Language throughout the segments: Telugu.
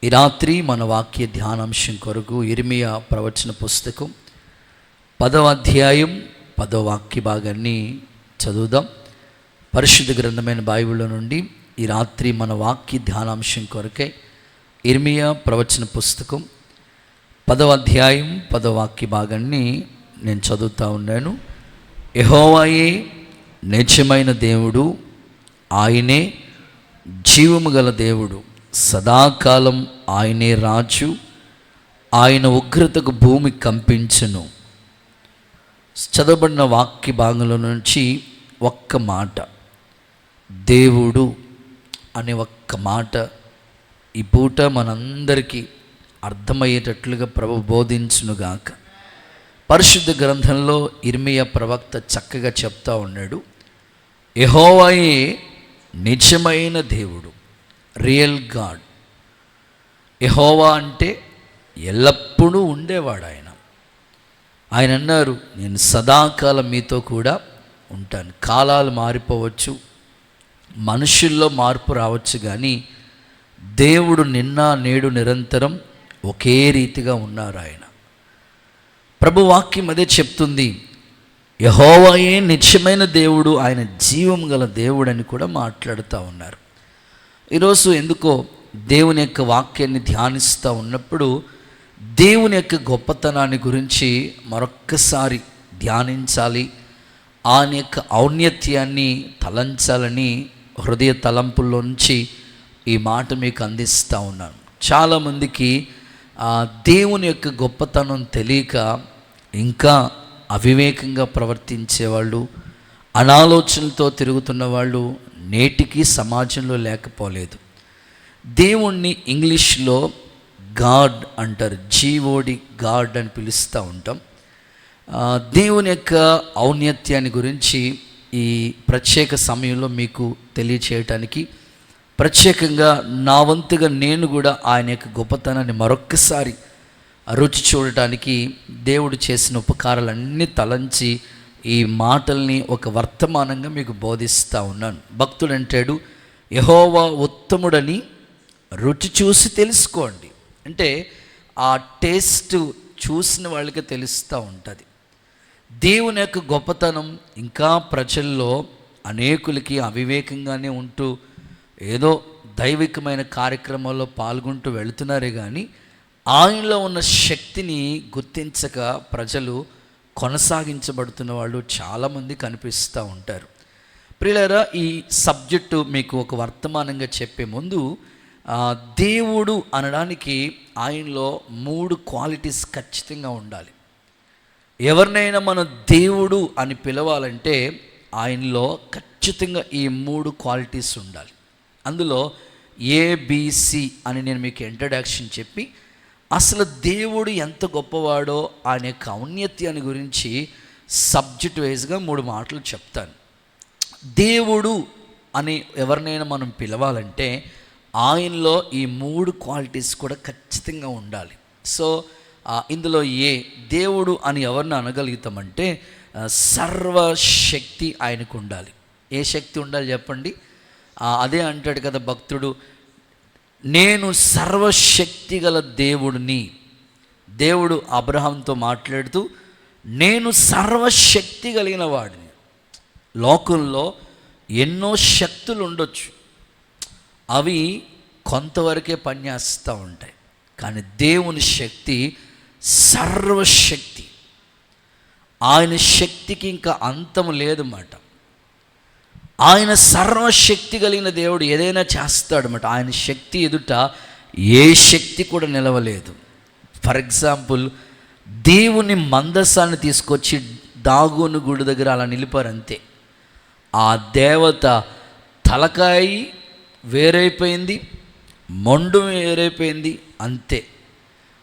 ఈ రాత్రి మన వాక్య ధ్యానాంశం కొరకు ఇర్మియా ప్రవచన పుస్తకం 10వ అధ్యాయం 10వ వాక్య భాగాన్ని చదువుదాం. పరిశుద్ధ గ్రంథమైన బైబిల్లో నుండి ఈ రాత్రి మన వాక్య ధ్యానాంశం కొరకై ఇర్మియా ప్రవచన పుస్తకం 10వ అధ్యాయం 10వ వాక్య భాగాన్ని నేను చదువుతూ ఉన్నాను. యెహోవాయే నిజమైన దేవుడు, ఆయనే జీవము గల దేవుడు, సదాకాలం ఆయనే రాజు, ఆయన ఉగ్రతకు భూమి కంపించును. చదవబడిన వాక్య భాగంలో నుంచి ఒక్క మాట, దేవుడు అనే ఒక్క మాట ఈ పూట మనందరికీ అర్థమయ్యేటట్లుగా ప్రభు బోధించునుగాక. పరిశుద్ధ గ్రంథంలో ఇర్మియా ప్రవక్త చక్కగా చెప్తా ఉన్నాడు, యెహోవాయే నిజమైన దేవుడు, రియల్ గాడ్. యెహోవా అంటే ఎల్లప్పుడూ ఉండేవాడు. ఆయన అన్నారు, నేను సదాకాలం మీతో కూడా ఉంటాను. కాలాలు మారిపోవచ్చు, మనుషుల్లో మార్పు రావచ్చు, కానీ దేవుడు నిన్న నేడు నిరంతరం ఒకే రీతిగా ఉన్నారు. ఆయన ప్రభు వాక్యం అదే చెప్తుంది, యెహోవాయే నిజమైన దేవుడు, ఆయన జీవం గల దేవుడు అని కూడా మాట్లాడుతూ ఉన్నారు. ఈరోజు ఎందుకో దేవుని యొక్క వాక్యాన్ని ధ్యానిస్తూ ఉన్నప్పుడు దేవుని యొక్క గొప్పతనాన్ని గురించి మరొక్కసారి ధ్యానించాలి, ఆయన యొక్క ఔన్నత్యాన్ని తలంచాలని హృదయ తలంపుల్లోంచి ఈ మాట మీకు అందిస్తూ ఉన్నాను. చాలామందికి దేవుని యొక్క గొప్పతనం తెలియక ఇంకా అవివేకంగా ప్రవర్తించేవాళ్ళు, అనాలోచనలతో తిరుగుతున్న వాళ్ళు నేటికి సమాజంలో లేకపోలేదు. దేవుణ్ణి ఇంగ్లీష్లో గాడ్ అంటారు, జీఓడి గాడ్ అని పిలుస్తూ ఉంటాం. దేవుని యొక్క ఔన్నత్యాన్ని గురించి ఈ ప్రత్యేక సమయంలో మీకు తెలియచేయటానికి, ప్రత్యేకంగా నా వంతుగా నేను కూడా ఆయన యొక్క గొప్పతనాన్ని మరొక్కసారి రుచి చూడటానికి దేవుడు చేసిన ఉపకారాలన్నీ తలంచి ఈ మాటల్ని ఒక వర్తమానంగా మీకు బోధిస్తూ ఉన్నాను. భక్తుడు అంటాడు, యెహోవా ఉత్తముడని రుచి చూసి తెలుసుకోండి. అంటే ఆ టేస్ట్ చూసిన వాళ్ళకి తెలుస్తూ ఉంటుంది. దేవుని యొక్క గొప్పతనం ఇంకా ప్రజల్లో అనేకులకి అవివేకంగానే ఉంటూ ఏదో దైవికమైన కార్యక్రమాల్లో పాల్గొంటూ వెళుతున్నారే కానీ ఆయనలో ఉన్న శక్తిని గుర్తించక ప్రజలు కొనసాగించబడుతున్న వాళ్ళు చాలామంది కనిపిస్తూ ఉంటారు. ప్రియులారా, ఈ సబ్జెక్టు మీకు ఒక వర్తమానంగా చెప్పే ముందు, దేవుడు అనడానికి ఆయనలో 3 క్వాలిటీస్ ఖచ్చితంగా ఉండాలి. ఎవరినైనా మనం దేవుడు అని పిలవాలంటే ఆయనలో ఖచ్చితంగా ఈ 3 క్వాలిటీస్ ఉండాలి. అందులో ABC అని నేను మీకు ఇంట్రడక్షన్ చెప్పి అసలు దేవుడు ఎంత గొప్పవాడో ఆయన యొక్క ఔన్నత్యాన్ని గురించి సబ్జెక్ట్ వైజ్గా 3 మాటలు చెప్తాను. దేవుడు అని ఎవరినైనా మనం పిలవాలంటే ఆయనలో ఈ 3 క్వాలిటీస్ కూడా ఖచ్చితంగా ఉండాలి. సో ఇందులో దేవుడు అని ఎవరిని అనగలుగుతామంటే సర్వశక్తి ఆయనకు ఉండాలి. ఏ శక్తి ఉండాలి చెప్పండి? అదే అంటాడు కదా భక్తుడు, నేను సర్వశక్తి గల దేవుడిని. దేవుడు అబ్రహాంతో మాట్లాడుతూ, నేను సర్వశక్తి కలిగిన వాడిని. లోకంలో ఎన్నో శక్తులు ఉండొచ్చు, అవి కొంతవరకే పనిచేస్తూ ఉంటాయి, కానీ దేవుని శక్తి సర్వశక్తి. ఆయన శక్తికి ఇంకా అంతం లేదన్నమాట. ఆయన సర్వశక్తి కలిగిన దేవుడు ఏదైనా చేస్తాడన్నమాట. ఆయన శక్తి ఎదుట ఏ శక్తి కూడా నిలవలేదు. ఫర్ ఎగ్జాంపుల్, దేవుని మందసాన్ని తీసుకొచ్చి దాగోను గుడి దగ్గర అలా నిలిపారు అంతే. ఆ దేవత తలకాయి వేరైపోయింది, మొండు వేరైపోయింది అంతే.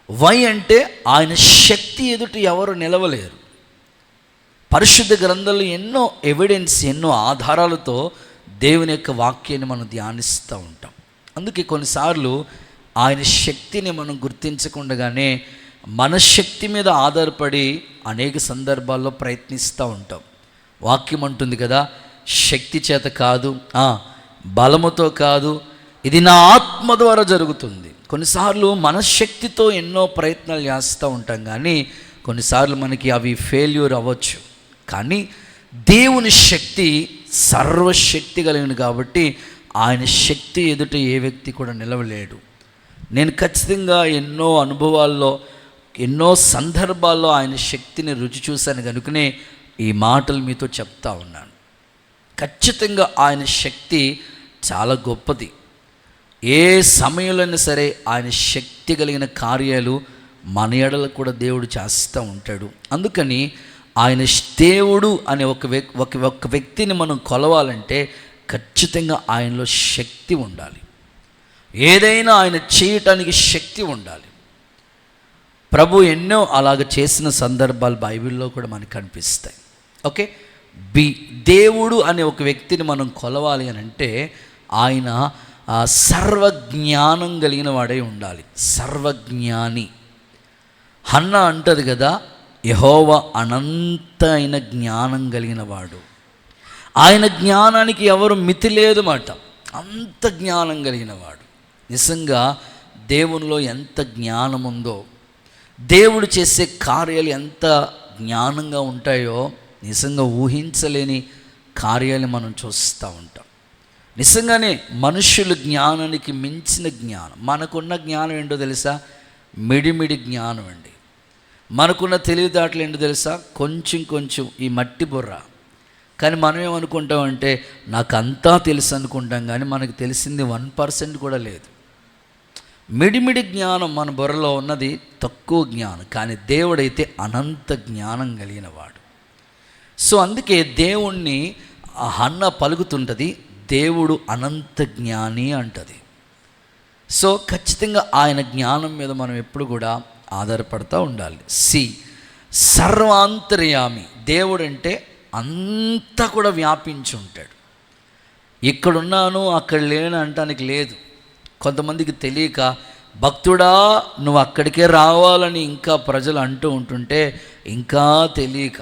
వై అంటే ఆయన శక్తి ఎదుట ఎవరు నిలవలేరు. పరిశుద్ధ గ్రంథంలో ఎన్నో ఎవిడెన్స్, ఎన్నో ఆధారాలతో దేవుని యొక్క వాక్యాన్ని మనం ధ్యానిస్తూ ఉంటాం. అందుకే కొన్నిసార్లు ఆయన శక్తిని మనం గుర్తించకుండానే మన శక్తి మీద ఆధారపడి అనేక సందర్భాల్లో ప్రయత్నిస్తూ ఉంటాం. వాక్యం అంటుంది కదా, శక్తి చేత కాదు, బలముతో కాదు, ఇది నా ఆత్మ ద్వారా జరుగుతుంది. కొన్నిసార్లు మన శక్తితో ఎన్నో ప్రయత్నాలు చేస్తూ ఉంటాం, కానీ కొన్నిసార్లు మనకి అవి ఫెయిల్యూర్ అవ్వచ్చు. కానీ దేవుని శక్తి సర్వశక్తి కలిగినది కాబట్టి ఆయన శక్తి ఎదుట ఏ వ్యక్తి కూడా నిలవలేడు. నేను ఖచ్చితంగా ఎన్నో అనుభవాల్లో, ఎన్నో సందర్భాల్లో ఆయన శక్తిని రుచి చూశాను కనుకనే ఈ మాటలు మీతో చెప్తా ఉన్నాను. ఖచ్చితంగా ఆయన శక్తి చాలా గొప్పది. ఏ సమయంలోనే సరే ఆయన శక్తి కలిగిన కార్యాలు మన ఎడల కూడా దేవుడు చేస్తూ ఉంటాడు. అందుకని ఆయన దేవుడు అనే ఒక వ్యక్తిని మనం కొలవాలంటే ఖచ్చితంగా ఆయనలో శక్తి ఉండాలి. ఏదైనా ఆయన చేయటానికి శక్తి ఉండాలి. ప్రభు ఎన్నో అలాగ చేసిన సందర్భాలు బైబిల్లో కూడా మనకు కనిపిస్తాయి. ఓకే, దేవుడు అనే ఒక వ్యక్తిని మనం కొలవాలి అని అంటే ఆయన సర్వజ్ఞానం కలిగిన వాడై ఉండాలి. సర్వజ్ఞాని. హన్న అంటది కదా, యెహోవా అనంత అయిన జ్ఞానం కలిగిన వాడు. ఆయన జ్ఞానానికి ఎవరు మితి లేదు మాట. అంత జ్ఞానం కలిగిన వాడు. నిజంగా దేవునిలో ఎంత జ్ఞానం ఉందో, దేవుడు చేసే కార్యాలు ఎంత జ్ఞానంగా ఉంటాయో నిజంగా ఊహించలేని కార్యాలు మనం చూస్తూ ఉంటాం. నిజంగానే మనుషుల జ్ఞానానికి మించిన జ్ఞానం. మనకున్న జ్ఞానం ఏంటో తెలుసా? మిడిమిడి జ్ఞానం అండి. మనకున్న తెలివితేటలు ఏంటో తెలుసా? కొంచెం ఈ మట్టి బుర్ర. కానీ మనం ఏమనుకుంటామంటే నాకు అంతా తెలుసు అనుకుంటాం, కానీ మనకు తెలిసింది 1% కూడా లేదు. మిడిమిడి జ్ఞానం మన బుర్రలో ఉన్నది తక్కువ జ్ఞానం, కానీ దేవుడైతే అనంత జ్ఞానం కలిగిన వాడు. సో అందుకే దేవుణ్ణి హన్న పలుకుతుంటుంది, దేవుడు అనంత జ్ఞాని అంటది. సో ఖచ్చితంగా ఆయన జ్ఞానం మీద మనం ఎప్పుడు కూడా ఆధారపడుతూ ఉండాలి. సర్వాంతర్యామి. దేవుడు అంటే అంతా కూడా వ్యాపించి ఉంటాడు. ఇక్కడున్నాను అక్కడ లేను అంటానికి లేదు. కొంతమందికి తెలియక భక్తుడా నువ్వు అక్కడికే రావాలని ఇంకా ప్రజలు అంటూ ఉంటుంటే ఇంకా తెలియక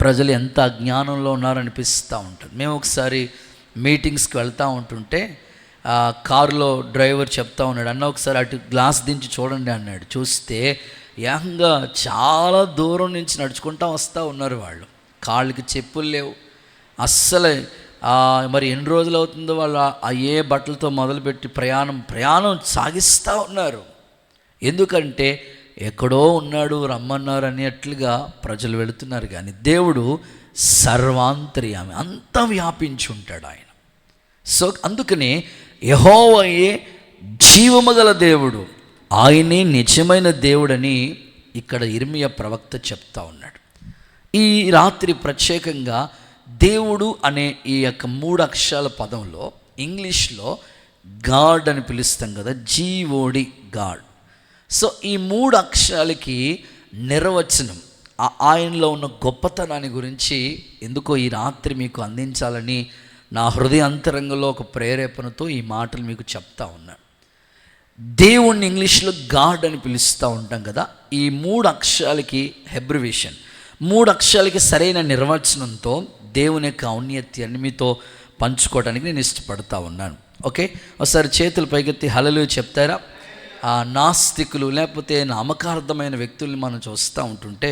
ప్రజలు ఎంత అజ్ఞానంలో ఉన్నారనిపిస్తూ ఉంటుంది. మేము ఒకసారి మీటింగ్స్కి వెళ్తూ ఉంటుంటే కారులో డ్రైవర్ చెప్తా ఉన్నాడు, అన్న ఒకసారి అటు గ్లాస్ దించి చూడండి అన్నాడు. చూస్తే ఏకంగా చాలా దూరం నుంచి నడుచుకుంటూ వస్తూ ఉన్నారు వాళ్ళు. కాళ్ళకి చెప్పులు లేవు అస్సలు. మరి ఎన్ని రోజులు అవుతుందో వాళ్ళు ఏ బట్టలతో మొదలుపెట్టి ప్రయాణం సాగిస్తూ ఉన్నారు. ఎందుకంటే ఎక్కడో ఉన్నాడు రమ్మన్నారు అనేట్లుగా ప్రజలు వెళుతున్నారు. కానీ దేవుడు సర్వాంతర్యామి, అంతా వ్యాపించి ఉంటాడు ఆయన. సో అందుకనే యెహోవాయే జీవము గల దేవుడు, ఆయనే నిజమైన దేవుడని ఇక్కడ ఇర్మియా ప్రవక్త చెప్తా ఉన్నాడు. ఈ రాత్రి ప్రత్యేకంగా దేవుడు అనే ఈ యొక్క 3 అక్షరాల పదంలో ఇంగ్లీష్లో గాడ్ అని పిలుస్తాం కదా, జీఓడి గాడ్. సో ఈ 3 అక్షరాలకి నిర్వచనం, ఆయనలో ఉన్న గొప్పతనాన్ని గురించి ఎందుకో ఈ రాత్రి మీకు అందించాలని నా హృదయ అంతరంగంలో ఒక ప్రేరేపణతో ఈ మాటలు మీకు చెప్తా ఉన్నాను. దేవుణ్ణి ఇంగ్లీష్లో గాడ్ అని పిలుస్తూ ఉంటాం కదా. ఈ 3 అక్షరాలకి హెబ్రివేషన్, 3 అక్షరాలకి సరైన నిర్వచనంతో దేవుని యొక్క ఔన్నత్యాన్ని మీతో పంచుకోవడానికి నేను ఇష్టపడతా ఉన్నాను. ఓకే, ఒకసారి చేతులు పైకెత్తి హల్లెలూయా చెప్తారా? నాస్తికులు లేకపోతే నామకార్థమైన వ్యక్తుల్ని మనం చూస్తూ ఉంటుంటే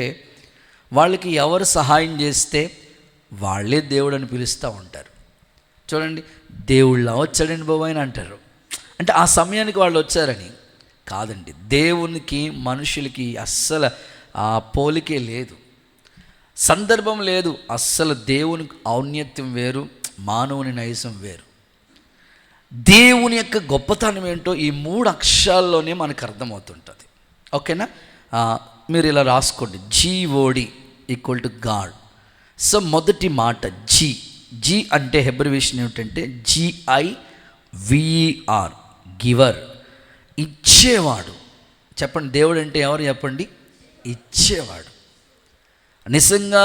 వాళ్ళకి ఎవరు సహాయం చేస్తే వాళ్ళే దేవుడు అని పిలుస్తూ ఉంటారు. చూడండి, దేవుళ్ళ వచ్చాడని బాబు అని అంటారు. అంటే ఆ సమయానికి వాళ్ళు వచ్చారని కాదండి. దేవునికి మనుషులకి అస్సలు ఆ పోలికే లేదు, సందర్భం లేదు. అస్సలు దేవుని ఔన్నత్యం వేరు, మానవుని నైజం వేరు. దేవుని యొక్క గొప్పతనం ఏంటో ఈ 3 అక్షరాల్లోనే మనకు అర్థమవుతుంటుంది. ఓకేనా? మీరు ఇలా రాసుకోండి, GOD equal to God. So మొదటి మాట జీ అంటే హెబ్రివేషన్ ఏమిటంటే GIVER, గివర్, ఇచ్చేవాడు. చెప్పండి, దేవుడు అంటే ఎవరు చెప్పండి? ఇచ్చేవాడు. నిజంగా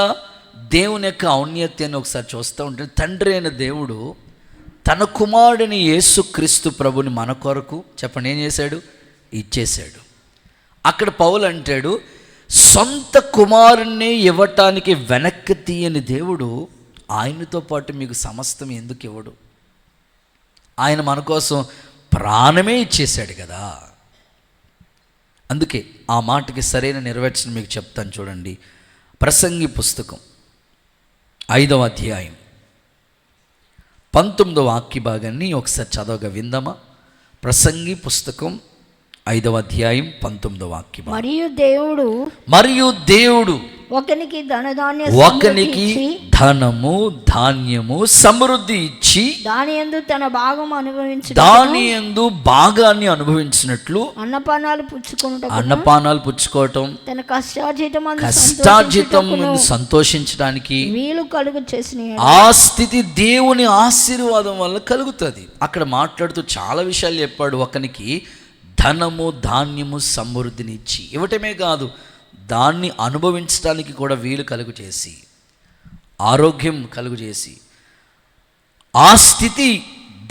దేవుని యొక్క ఔన్నత్యాన్ని ఒకసారి చూస్తూ ఉంటే తండ్రి అయిన దేవుడు తన కుమారుడిని యేసుక్రీస్తు ప్రభుని మన కొరకు చెప్పండి ఏం చేశాడు? ఇచ్చేశాడు. అక్కడ పౌలు అంటాడు, సొంత కుమారుణ్ణి ఇవ్వటానికి వెనక్కి తీయని దేవుడు ఆయనతో పాటు మీకు సమస్తం ఎందుకు ఇవ్వడు? ఆయన మన కోసం ప్రాణమే ఇచ్చేశాడు కదా. అందుకే ఆ మాటకి సరైన నిర్వచనం మీకు చెప్తాను చూడండి. ప్రసంగి పుస్తకం 5వ అధ్యాయం 19వ వాక్య భాగాన్ని ఒకసారి చదవగా విందామా? ప్రసంగి పుస్తకం 5వ అధ్యాయం 19వ వాక్యం. మరియు దేవుడు ఒకనికి ధనము ధాన్యము సమృద్ధి ఇచ్చి దాని యందు భాగాన్ని అనుభవించినట్లు అన్నపానాలు పుచ్చుకోవటం తన కష్టార్జితం సంతోషించడానికి వీలు కలుగు చేసిన ఆ స్థితి దేవుని ఆశీర్వాదం వల్ల కలుగుతుంది. అక్కడ మాట్లాడుతూ చాలా విషయాలు చెప్పాడు. ఒకనికి ధనము ధాన్యము సమృద్ధిని ఇచ్చి ఇవ్వటమే కాదు, దాన్ని అనుభవించడానికి కూడా వీలు కలుగు చేసి, ఆరోగ్యం కలుగు చేసి, ఆ స్థితి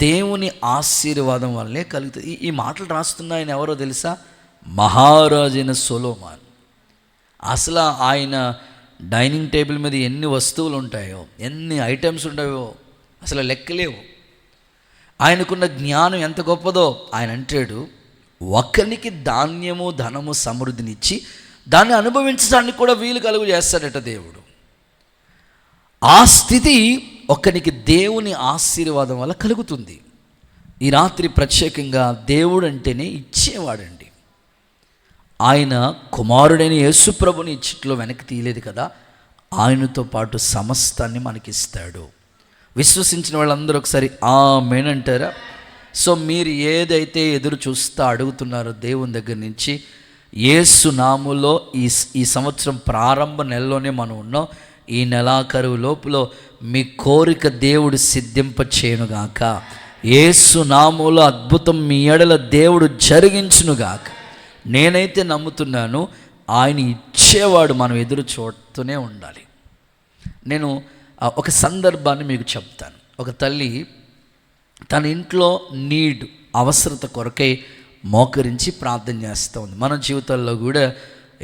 దేవుని ఆశీర్వాదం వల్లే కలుగుతుంది. ఈ మాటలు రాస్తున్న ఆయన ఎవరో తెలుసా? మహారాజైన సొలొమోను. అసలు ఆయన డైనింగ్ టేబుల్ మీద ఎన్ని వస్తువులు ఉంటాయో, ఎన్ని ఐటమ్స్ ఉంటాయో అసలు లెక్కలేవు. ఆయనకున్న జ్ఞానం ఎంత గొప్పదో. ఆయన అంటాడు, ఒకరికి ధాన్యము ధనము సమృద్ధినిచ్చి దాన్ని అనుభవించడానికి కూడా వీలు కలుగు చేస్తాడట దేవుడు. ఆ స్థితి ఒకరికి దేవుని ఆశీర్వాదం వల్ల కలుగుతుంది. ఈ రాత్రి ప్రత్యేకంగా దేవుడు అంటేనే ఇచ్చేవాడండి. ఆయన కుమారుడైన యేసు ప్రభుని ఇచ్చట్లో వెనక్కి తీయలేదు కదా, ఆయనతో పాటు సమస్తాన్ని మనకిస్తాడు. విశ్వసించిన వాళ్ళందరూ ఒకసారి ఆమేన్ అంటారా? సో మీరు ఏదైతే ఎదురు చూస్తా అడుగుతున్నారో దేవుని దగ్గర నుంచి, యేసు నామములో ఈ సంవత్సరం ప్రారంభ నెలలోనే మనం ఉన్నాం. ఈ నెలాఖరు లోపులో మీ కోరిక దేవుడు సిద్ధింప చేయనుగాక. యేసు నామములో అద్భుతం మీ ఎడల దేవుడు జరిగించునుగాక. నేనైతే నమ్ముతున్నాను, ఆయన ఇచ్చేవాడు, మనం ఎదురు చూస్తూనే ఉండాలి. నేను ఒక సందర్భాన్ని మీకు చెప్తాను. ఒక తల్లి తన ఇంట్లో అవసరత కొరకై మోకరించి ప్రార్థన చేస్తూ ఉంది. మన జీవితాల్లో కూడా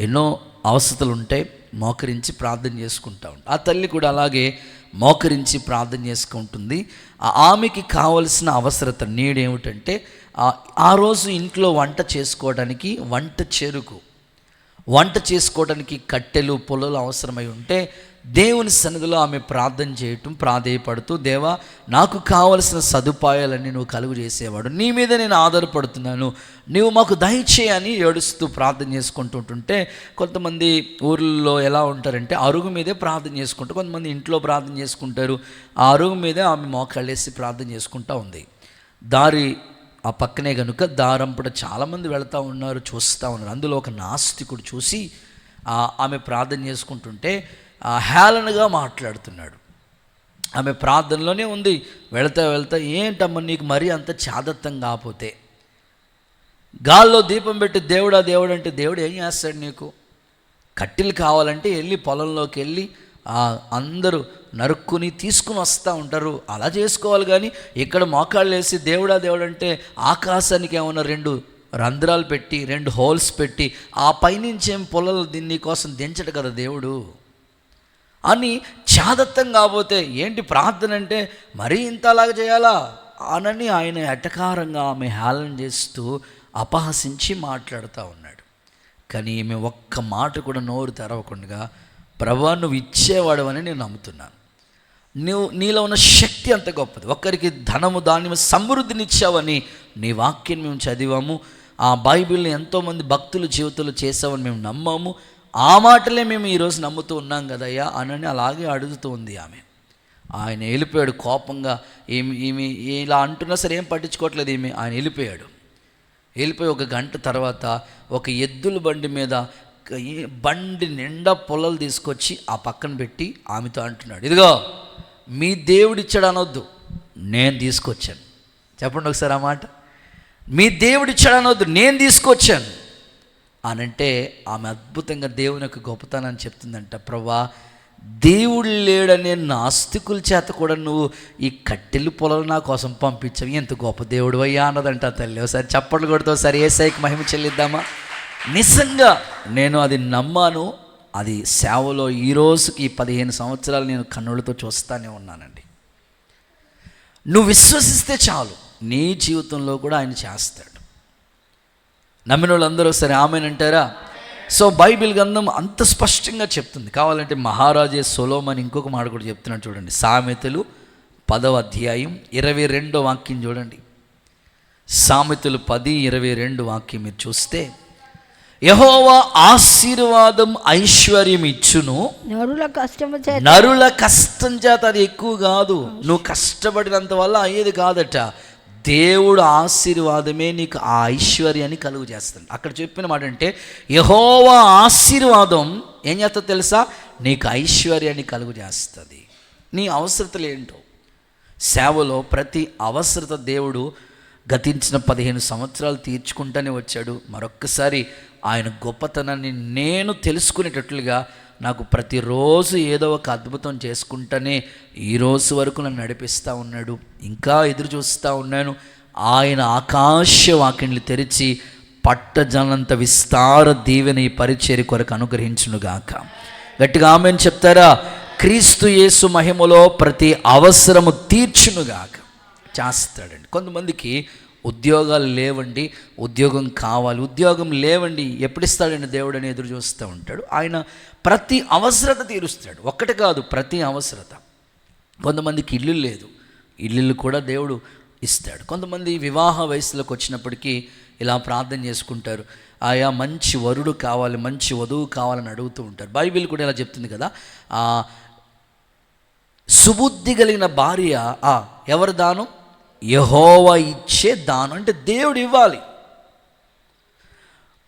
ఎన్నో అవసరతలు ఉంటాయి, మోకరించి ప్రార్థన చేసుకుంటూ ఉంటాం. ఆ తల్లి కూడా అలాగే మోకరించి ప్రార్థన చేసుకుంటుంది. ఆమెకి కావలసిన అవసరత ఏమిటంటే, ఆ రోజు ఇంట్లో వంట చేసుకోవడానికి వంట చేసుకోవడానికి కట్టెలు పొలలు అవసరమై ఉంటే దేవుని సన్నిధిలో ఆమె ప్రార్థన చేయటం, ప్రాధేయపడుతూ, దేవా నాకు కావలసిన సదుపాయాలన్నీ నువ్వు కలుగు చేసేవాడు, నీ మీద నేను ఆధారపడుతున్నాను, నువ్వు మాకు దయచేయని ఏడుస్తూ ప్రార్థన చేసుకుంటుంటుంటే, కొంతమంది ఊర్లలో ఎలా ఉంటారంటే అరుగు మీదే ప్రార్థన చేసుకుంటారు, కొంతమంది ఇంట్లో ప్రార్థన చేసుకుంటారు. ఆ అరుగు మీదే ఆమె మోకాళ్ళేసి ప్రార్థన చేసుకుంటూ ఉంది. దారి ఆ పక్కనే కనుక దారంపట చాలామంది వెళుతూ ఉన్నారు, చూస్తూ ఉన్నారు. అందులో ఒక నాస్తికుడు చూసి ఆమె ప్రార్థన చేసుకుంటుంటే హేళనగా మాట్లాడుతున్నాడు. ఆమె ప్రార్థనలోనే ఉంది. వెళ్తా ఏంటమ్మా నీకు మరీ అంత చాదత్తం కాకపోతే, గాల్లో దీపం పెట్టి దేవుడా దేవుడు అంటే దేవుడు ఏం చేస్తాడు? నీకు కట్టెలు కావాలంటే వెళ్ళి పొలంలోకి వెళ్ళి అందరూ నరుక్కుని తీసుకుని వస్తూ ఉంటారు, అలా చేసుకోవాలి. కానీ ఇక్కడ మోకాళ్ళు వేసి దేవుడా దేవుడు అంటే ఆకాశానికి ఏమన్నా 2 రంధ్రాలు పెట్టి 2 హోల్స్ పెట్టి ఆ పైనుంచి ఏం పొలాలు దీన్ని కోసం దించడు కదా దేవుడు అని చాదత్తం కాకపోతే ఏంటి ప్రార్థన అంటే మరీ ఇంత అలాగా చేయాలా అనని ఆయన ఎటకారంగా ఆమె హేళన చేస్తూ అపహసించి మాట్లాడుతూ ఉన్నాడు. కానీ ఈమె ఒక్క మాట కూడా నోరు తెరవకుండా, ప్రభువా నువ్వు ఇచ్చేవాడు అని నేను నమ్ముతున్నాను, నీలో ఉన్న శక్తి అంత గొప్పది, ఒక్కరికి ధనము ధాన్యము సమృద్ధినిచ్చావని నీ వాక్యం మేము చదివాము, ఆ బైబిల్ని ఎంతోమంది భక్తుల జీవితంలో చేసావని మేము నమ్మాము, ఆ మాటలే మేము ఈరోజు నమ్ముతూ ఉన్నాం కదయ్యా అని అలాగే అడుగుతూ ఉంది ఆమె. ఆయన వెళ్ళిపోయాడు కోపంగా. ఈమె ఇలా అంటున్నా సరే ఏం పట్టించుకోవట్లేదు ఈమె. ఆయన వెళ్ళిపోయి 1 గంట తర్వాత ఒక ఎద్దుల బండి మీద బండి నిండా పొలాలు తీసుకొచ్చి ఆ పక్కన పెట్టి ఆమెతో అంటున్నాడు, ఇదిగో మీ దేవుడు ఇచ్చాడు అనొద్దు, నేను తీసుకొచ్చాను. చెప్పండి ఒకసారి ఆ మాట. మీ దేవుడు ఇచ్చాడు అనొద్దు, నేను తీసుకొచ్చాను అనంటే ఆమె అద్భుతంగా దేవుని యొక్క గొప్పతనాన్ని చెప్తుందంట. ప్రభువా దేవుడు లేడనే నాస్తికుల చేత కూడా నువ్వు ఈ కట్టెలు పొలాలు నా కోసం పంపించావు, ఎంత గొప్ప దేవుడు అయ్యా అన్నదంట తల్లి. ఒకసారి చప్పట్లు కొడుతూ సరే యేసయ్యకి మహిమ చెల్లిద్దామా? నిజంగా నేను అది నమ్మాను. అది సేవలో ఈ రోజుకి 15 సంవత్సరాలు నేను కన్నులతో చూస్తూనే ఉన్నానండి. నువ్వు విశ్వసిస్తే చాలు, నీ జీవితంలో కూడా ఆయన చేస్తాడు. నమ్మిన వాళ్ళందరూ సరే ఆమెనంటారా? సో బైబిల్ గ్రంథం అంత స్పష్టంగా చెప్తుంది. కావాలంటే మహారాజే సొలొమోను ఇంకొక మాట కూడా చెప్తున్నాడు చూడండి. సామెతలు 10వ అధ్యాయం 22వ వాక్యం చూడండి. సామెతలు 10:22 వాక్యం మీరు చూస్తే, యెహోవా ఆశీర్వాదం ఐశ్వర్యం ఇచ్చును, నరుల కష్టం చేత అది ఎక్కువ కాదు. నువ్వు కష్టపడినంత వల్ల అయ్యేది కాదట. దేవుడు ఆశీర్వాదమే నీకు ఆ ఐశ్వర్యాన్ని కలుగు చేస్తుంది. అక్కడ చెప్పిన మాట అంటే యెహోవా ఆశీర్వాదం ఏం చేస్తుందో తెలుసా? నీకు ఐశ్వర్యాన్ని కలుగు చేస్తుంది. నీ అవసరతలు ఏంటో, సేవలో ప్రతి అవసరత దేవుడు గతించిన 15 సంవత్సరాలు తీర్చుకుంటూనే వచ్చాడు. మరొక్కసారి ఆయన గొప్పతనాన్ని నేను తెలుసుకునేటట్లుగా నాకు ప్రతిరోజు ఏదో ఒక అద్భుతం చేసుకుంటూనే ఈరోజు వరకు నన్ను నడిపిస్తూ ఉన్నాడు. ఇంకా ఎదురు చూస్తూ ఉన్నాను. ఆయన ఆకాశవాకిళ్ళు తెరిచి పట్టజనంత విస్తార దీవెన ఈ పరిచర్య కొరకు అనుగ్రహించునుగాక. గట్టిగా ఆమేన్ చెప్తారా? క్రీస్తు యేసు మహిమలో ప్రతి అవసరము తీర్చునుగాక. చేస్తాడండి. కొంతమందికి ఉద్యోగాలు లేవండి, ఉద్యోగం కావాలి, ఉద్యోగం లేవండి, ఎప్పుడు ఇస్తాడండి దేవుడు అని ఎదురు చూస్తూ ఉంటాడు. ఆయన ప్రతి అవసరత తీరుస్తాడు. ఒక్కటి కాదు, ప్రతి అవసరత. కొంతమందికి ఇల్లు లేదు, ఇల్లు కూడా దేవుడు ఇస్తాడు. కొంతమంది వివాహ వయసులోకి వచ్చినప్పటికీ ఇలా ప్రార్థన చేసుకుంటారు, ఆయా మంచి వరుడు కావాలి, మంచి వధువు కావాలని అడుగుతూ ఉంటారు. బైబిల్ కూడా ఇలా చెప్తుంది కదా, సుబుద్ధి కలిగిన భార్య ఎవరి దానం? యెహోవా ఇచ్చే దానం. అంటే దేవుడు ఇవ్వాలి.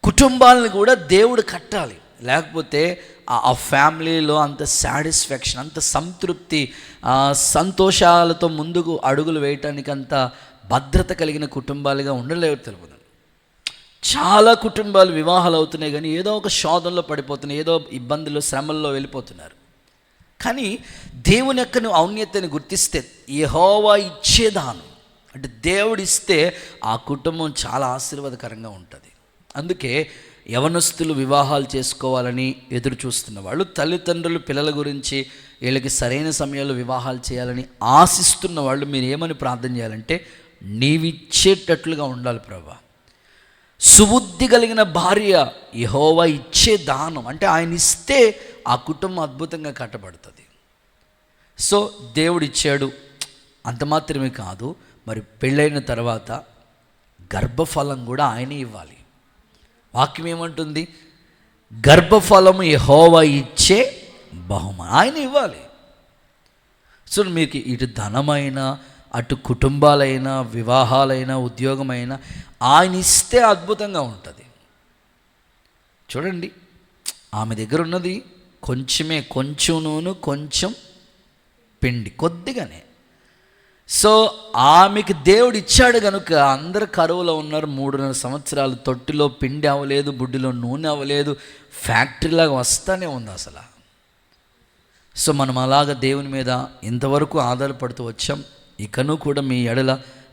కుటుంబాలను కూడా దేవుడు కట్టాలి. లేకపోతే ఆ ఫ్యామిలీలో అంత సాటిస్ఫాక్షన్, అంత సంతృప్తి, సంతోషాలతో ముందుకు అడుగులు వేయటానికి అంత భద్రత కలిగిన కుటుంబాలుగా ఉండలేవు. తెలుపుతుంది. చాలా కుటుంబాలు వివాహాలు అవుతున్నాయి కానీ ఏదో ఒక శోధనలో పడిపోతున్నాయి, ఏదో ఇబ్బందులు శ్రమల్లో వెళ్ళిపోతున్నారు. కానీ దేవుని యొక్క ఔన్నత్యాన్ని గుర్తిస్తే యెహోవా ఇచ్చేదానం అంటే దేవుడు ఇస్తే ఆ కుటుంబం చాలా ఆశీర్వాదకరంగా ఉంటుంది. అందుకే యవనస్తులు వివాహాలు చేసుకోవాలని ఎదురు చూస్తున్న వాళ్ళు, తల్లిదండ్రులు పిల్లల గురించి వీళ్ళకి సరైన సమయంలో వివాహాలు చేయాలని ఆశిస్తున్న వాళ్ళు మీరు ఏమని ప్రార్థన చేయాలంటే, నీవిచ్చేటట్లుగా ఉండాలి ప్రభువా. సుబుద్ధి కలిగిన భార్య యెహోవా ఇచ్చే దానం అంటే ఆయన ఇస్తే ఆ కుటుంబం అద్భుతంగా కట్టబడుతుంది. సో దేవుడు ఇచ్చాడు, అంత మాత్రమే కాదు, మరి పెళ్ళైన తర్వాత గర్భఫలం కూడా ఆయనే ఇవ్వాలి. వాక్యం ఏమంటుంది? గర్భఫలము యెహోవా ఇచ్చే బహుమానం, ఆయన ఇవ్వాలి. సో మీకు ఇటు ధనమైన, అటు కుటుంబాలైనా, వివాహాలైనా, ఉద్యోగమైనా ఆయన ఇస్తే అద్భుతంగా ఉంటుంది. చూడండి, ఆమె దగ్గర ఉన్నది కొంచెమే, కొంచెం నూనె, కొంచెం పిండి, కొద్దిగానే. సో ఆమెకి దేవుడు ఇచ్చాడు కనుక అందరు కరువులో ఉన్నారు. 3.5 సంవత్సరాలు తొట్టిలో పిండి అవ్వలేదు, బుడ్డిలో నూనె అవ్వలేదు, ఫ్యాక్టరీలాగా వస్తూనే ఉంది అసలు. సో మనం అలాగ దేవుని మీద ఇంతవరకు ఆధారపడుతూ వచ్చాం. ఇకను కూడా మీ ఎడల,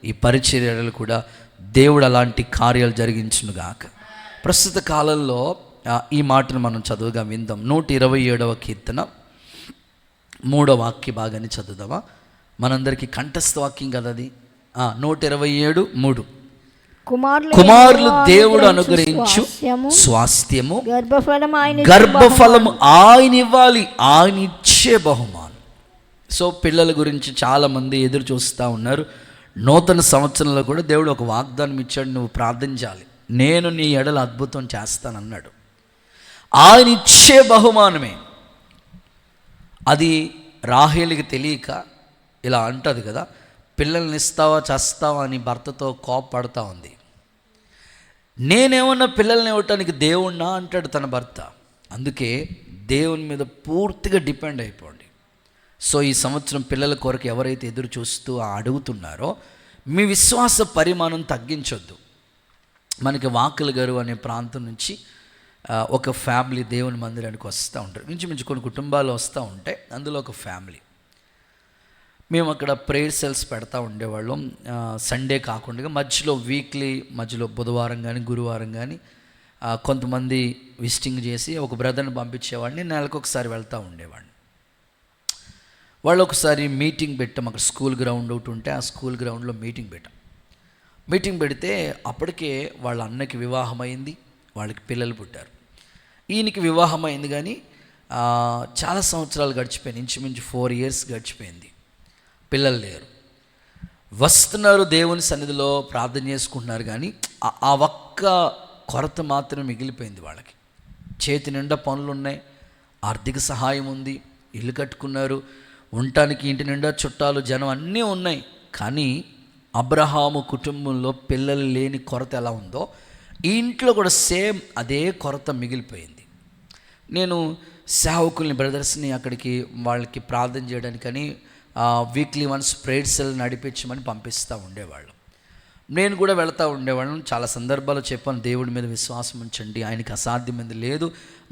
ఈ పరిచర్య ఎడల కూడా దేవుడు అలాంటి కార్యాలు జరిగించునుగాక. ప్రస్తుత కాలంలో ఈ మాటను మనం చదువుగా విందాం. 127వ కీర్తన 3వ వాక్య భాగాన్ని చదువుదామా? మనందరికీ కంఠస్థ వాక్యం కదా అది. 127:3 కుమారులు దేవుడు అనుగ్రహించు స్వాస్థ్యము, గర్భఫలము ఆయన ఇవ్వాలి, ఆయన ఇచ్చే బహుమానం. సో పిల్లల గురించి చాలామంది ఎదురు చూస్తూ ఉన్నారు. నూతన సంవత్సరంలో కూడా దేవుడు ఒక వాగ్దానం ఇచ్చాడు, నువ్వు ప్రార్థించాలి, నేను నీ ఎడల అద్భుతం చేస్తానన్నాడు. ఆయన ఇచ్చే బహుమానమే అది. రాహేలుకి తెలియక ఇలా అంటుంది కదా, పిల్లల్ని ఇస్తావా చస్తావా అని భర్తతో కోపపడతా ఉంది. నేనేమన్నా పిల్లల్ని ఇవ్వటానికి దేవుణ్ణా అంటాడు తన భర్త. అందుకే దేవుని మీద పూర్తిగా డిపెండ్ అయిపోండి. సో ఈ సంవత్సరం పిల్లల కొరకు ఎవరైతే ఎదురు చూస్తూ అడుగుతున్నారో మీ విశ్వాస పరిమాణం తగ్గించొద్దు. మనకి వాకలు గారు అనే ప్రాంతం నుంచి ఒక ఫ్యామిలీ దేవుని మందిరానికి వస్తూ ఉంటారు. ఇంచుమించు కొన్ని కుటుంబాలు వస్తూ ఉంటాయి, అందులో ఒక ఫ్యామిలీ. మేము అక్కడ ప్రేయర్ సెల్స్ పెడతా ఉండేవాళ్ళం. సండే కాకుండా మధ్యలో వీక్లీ మధ్యలో బుధవారం కానీ గురువారం కానీ కొంతమంది విజిటింగ్ చేసి ఒక బ్రదర్ని పంపించేవాడిని. నెలకు ఒకసారి వెళ్తూ ఉండేవాడిని. వాళ్ళు ఒకసారి మీటింగ్ పెట్టాం. అక్కడ స్కూల్ గ్రౌండ్ ఒకటి ఉంటే ఆ స్కూల్ గ్రౌండ్లో మీటింగ్ పెట్టాం. మీటింగ్ పెడితే అప్పటికే వాళ్ళ అన్నకి వివాహం అయింది, వాళ్ళకి పిల్లలు పుట్టారు. ఈయనకి వివాహం అయింది కానీ చాలా సంవత్సరాలు గడిచిపోయింది, ఇంచుమించు 4 years గడిచిపోయింది, పిల్లలు లేరు. వస్తున్నారు దేవుని సన్నిధిలో ప్రార్థన చేసుకుంటున్నారు కానీ ఆ ఒక్క కొరత మాత్రం మిగిలిపోయింది వాళ్ళకి. చేతి నిండా పనులు ఉన్నాయి, ఆర్థిక సహాయం ఉంది, ఇల్లు కట్టుకున్నారు, ఉండటానికి ఇంటి నిండా చుట్టాలు జనం అన్నీ ఉన్నాయి. కానీ అబ్రహాము కుటుంబంలో పిల్లలు లేని కొరత ఎలా ఉందో ఈ ఇంట్లో కూడా సేమ్ అదే కొరత మిగిలిపోయింది. నేను సేవకుల్ని బ్రదర్స్ని అక్కడికి వాళ్ళకి ప్రార్థన చేయడానికని వీక్లీ వన్స్ ప్రేయర్ సెల్ నడిపించమని పంపిస్తూ ఉండేవాళ్ళు. నేను కూడా వెళ్తూ ఉండేవాళ్ళం. చాలా సందర్భాలు చెప్పాను, దేవుడి మీద విశ్వాసం ఉంచండి, ఆయనకి అసాధ్యమైంది లేదు,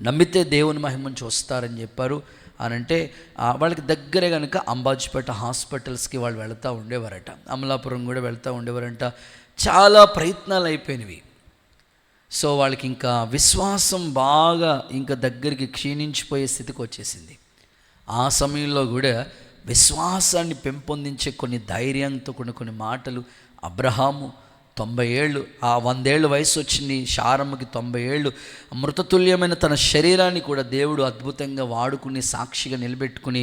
నమ్మితే దేవుని మహిమను చూస్తారని చెప్పారు. అని అంటే వాళ్ళకి దగ్గరే కనుక అంబాజీపేట హాస్పిటల్స్కి వాళ్ళు వెళ్తూ ఉండేవారట, అమలాపురం కూడా వెళ్తూ ఉండేవారంట. చాలా ప్రయత్నాలు అయిపోయినవి. సో వాళ్ళకి ఇంకా విశ్వాసం బాగా ఇంకా దగ్గరికి క్షీణించిపోయే స్థితికి వచ్చేసింది. ఆ సమయంలో కూడా విశ్వాసాన్ని పెంపొందించే కొన్ని ధైర్యంతో కొన్ని మాటలు అబ్రహాము 90 ఏళ్ళు, 100 ఏళ్ళు వయసు వచ్చింది శారమ్మకి, 90 ఏళ్ళు, మృతతుల్యమైన తన శరీరాన్ని కూడా దేవుడు అద్భుతంగా వాడుకుని సాక్షిగా నిలబెట్టుకుని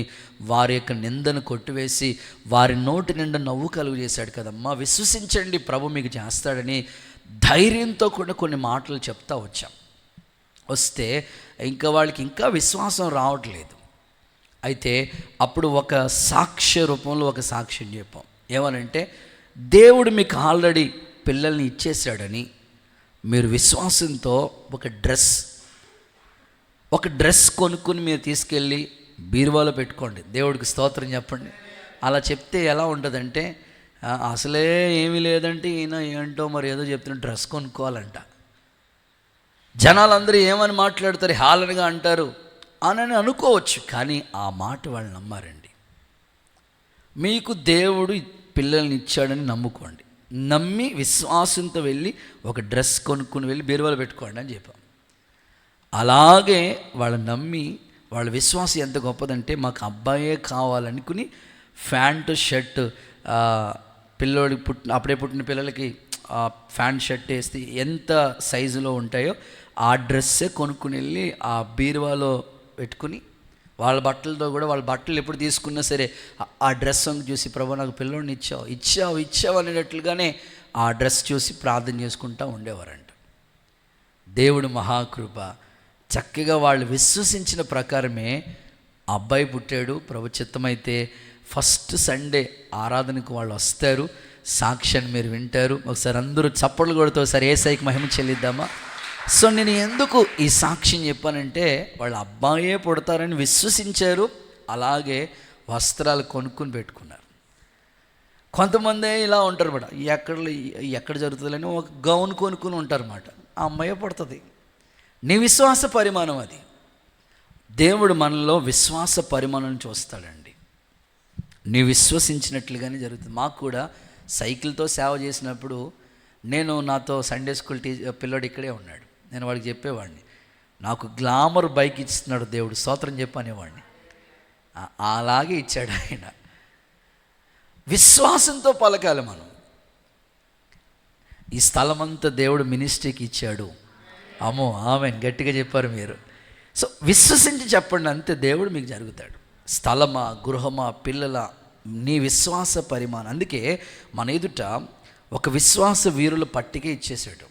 వారి యొక్క నిందను కొట్టివేసి వారి నోటి నిండా నవ్వు కలుగు చేశాడు కదమ్మా, విశ్వసించండి ప్రభు మీకు చేస్తాడని ధైర్యంతో కూడా కొన్ని మాటలు చెప్తా వచ్చాం. వస్తే ఇంకా వాళ్ళకి ఇంకా విశ్వాసం రావట్లేదు. అయితే అప్పుడు ఒక సాక్ష్య రూపంలో ఒక సాక్ష్యం చెప్పాం. ఏమనంటే, దేవుడు మీకు ఆల్రెడీ పిల్లల్ని ఇచ్చేసాడని మీరు విశ్వాసంతో ఒక డ్రెస్ కొనుక్కుని మీరు తీసుకెళ్ళి బీరువాలో పెట్టుకోండి, దేవుడికి స్తోత్రం చెప్పండి. అలా చెప్తే ఎలా ఉంటుందంటే, అసలే ఏమీ లేదంటే ఈయన ఏంటో మరి ఏదో చెప్తున్న డ్రెస్ కొనుక్కోవాలంట. జనాలందరూ ఏమని మాట్లాడతారు, హాలనగా అంటారు అని అనుకోవచ్చు, కానీ ఆ మాట వాళ్ళు నమ్మారండి. మీకు దేవుడు పిల్లల్ని ఇచ్చాడని నమ్ముకోండి, నమ్మి విశ్వాసంతో వెళ్ళి ఒక డ్రెస్ కొనుక్కుని వెళ్ళి బీరువాలో పెట్టుకోండి అని చెప్పాం. అలాగే వాళ్ళు నమ్మి, వాళ్ళ విశ్వాసం ఎంత గొప్పదంటే, మాకు అబ్బాయే కావాలనుకుని ప్యాంటు షర్ట్, పిల్లోడికి అప్పుడే పుట్టిన పిల్లలకి ప్యాంట్ షర్ట్ వేస్తే ఎంత సైజులో ఉంటాయో ఆ డ్రెస్సే కొనుక్కుని వెళ్ళి ఆ బీరువాలో పెట్టుకుని వాళ్ళ బట్టలతో కూడా, వాళ్ళ బట్టలు ఎప్పుడు తీసుకున్నా సరే ఆ డ్రెస్ చూసి ప్రభు నాకు పిల్లోడిని ఇచ్చావు అనేటట్లుగానే ఆ డ్రెస్ చూసి ప్రార్థన చేసుకుంటూ ఉండేవారంట. దేవుడు మహాకృప, చక్కగా వాళ్ళు విశ్వసించిన ప్రకారమే అబ్బాయి పుట్టాడు. ప్రభు చిత్తమైతే ఫస్ట్ సండే ఆరాధనకు వాళ్ళు వస్తారు, సాక్ష్యాన్ని మీరు వింటారు. ఒకసారి అందరూ చప్పట్లు కొడుతూ ఒకసారి యేసయ్యకి మహిమ చెల్లిద్దామా? సో నేను ఎందుకు ఈ సాక్ష్యం చెప్పానంటే, వాళ్ళ అబ్బాయే పుడతారని విశ్వసించారు, అలాగే వస్త్రాలు కొనుక్కుని పెట్టుకున్నారు. కొంతమంది ఇలా ఉంటారు అన్నమాట, ఎక్కడ జరుగుతుందని ఒక గౌన్ కొనుక్కుని ఉంటారు అన్నమాట, ఆ అమ్మాయే పుడుతుంది. నీ విశ్వాస పరిమాణం అది. దేవుడు మనలో విశ్వాస పరిమాణం చూస్తాడండి. నీ విశ్వసించినట్లుగానే జరుగుతుంది. మాకు కూడా సైకిల్తో సేవ చేసినప్పుడు నాతో సండే స్కూల్ పిల్లోడు ఇక్కడే ఉన్నాడు. నేను వాడికి చెప్పేవాడిని, నాకు గ్లామర్ బైక్ ఇస్తున్నాడు దేవుడు, స్తోత్రం చెప్పనేవాడిని. అలాగే ఇచ్చాడు ఆయన. విశ్వాసంతో పలకాలి మనం. ఈ స్థలమంతా దేవుడు మినిస్ట్రీకి ఇచ్చాడు. అమ్మో ఆమెన్, గట్టిగా చెప్పారు మీరు. సో విశ్వసించి చెప్పండి, అంతే దేవుడు మీకు జరుగుతాడు. స్థలమా, గృహమా, పిల్లల, నీ విశ్వాస పరిమాణం. అందుకే మన ఎదుట ఒక విశ్వాస వీరుల పట్టిక ఇచ్చేసాడు.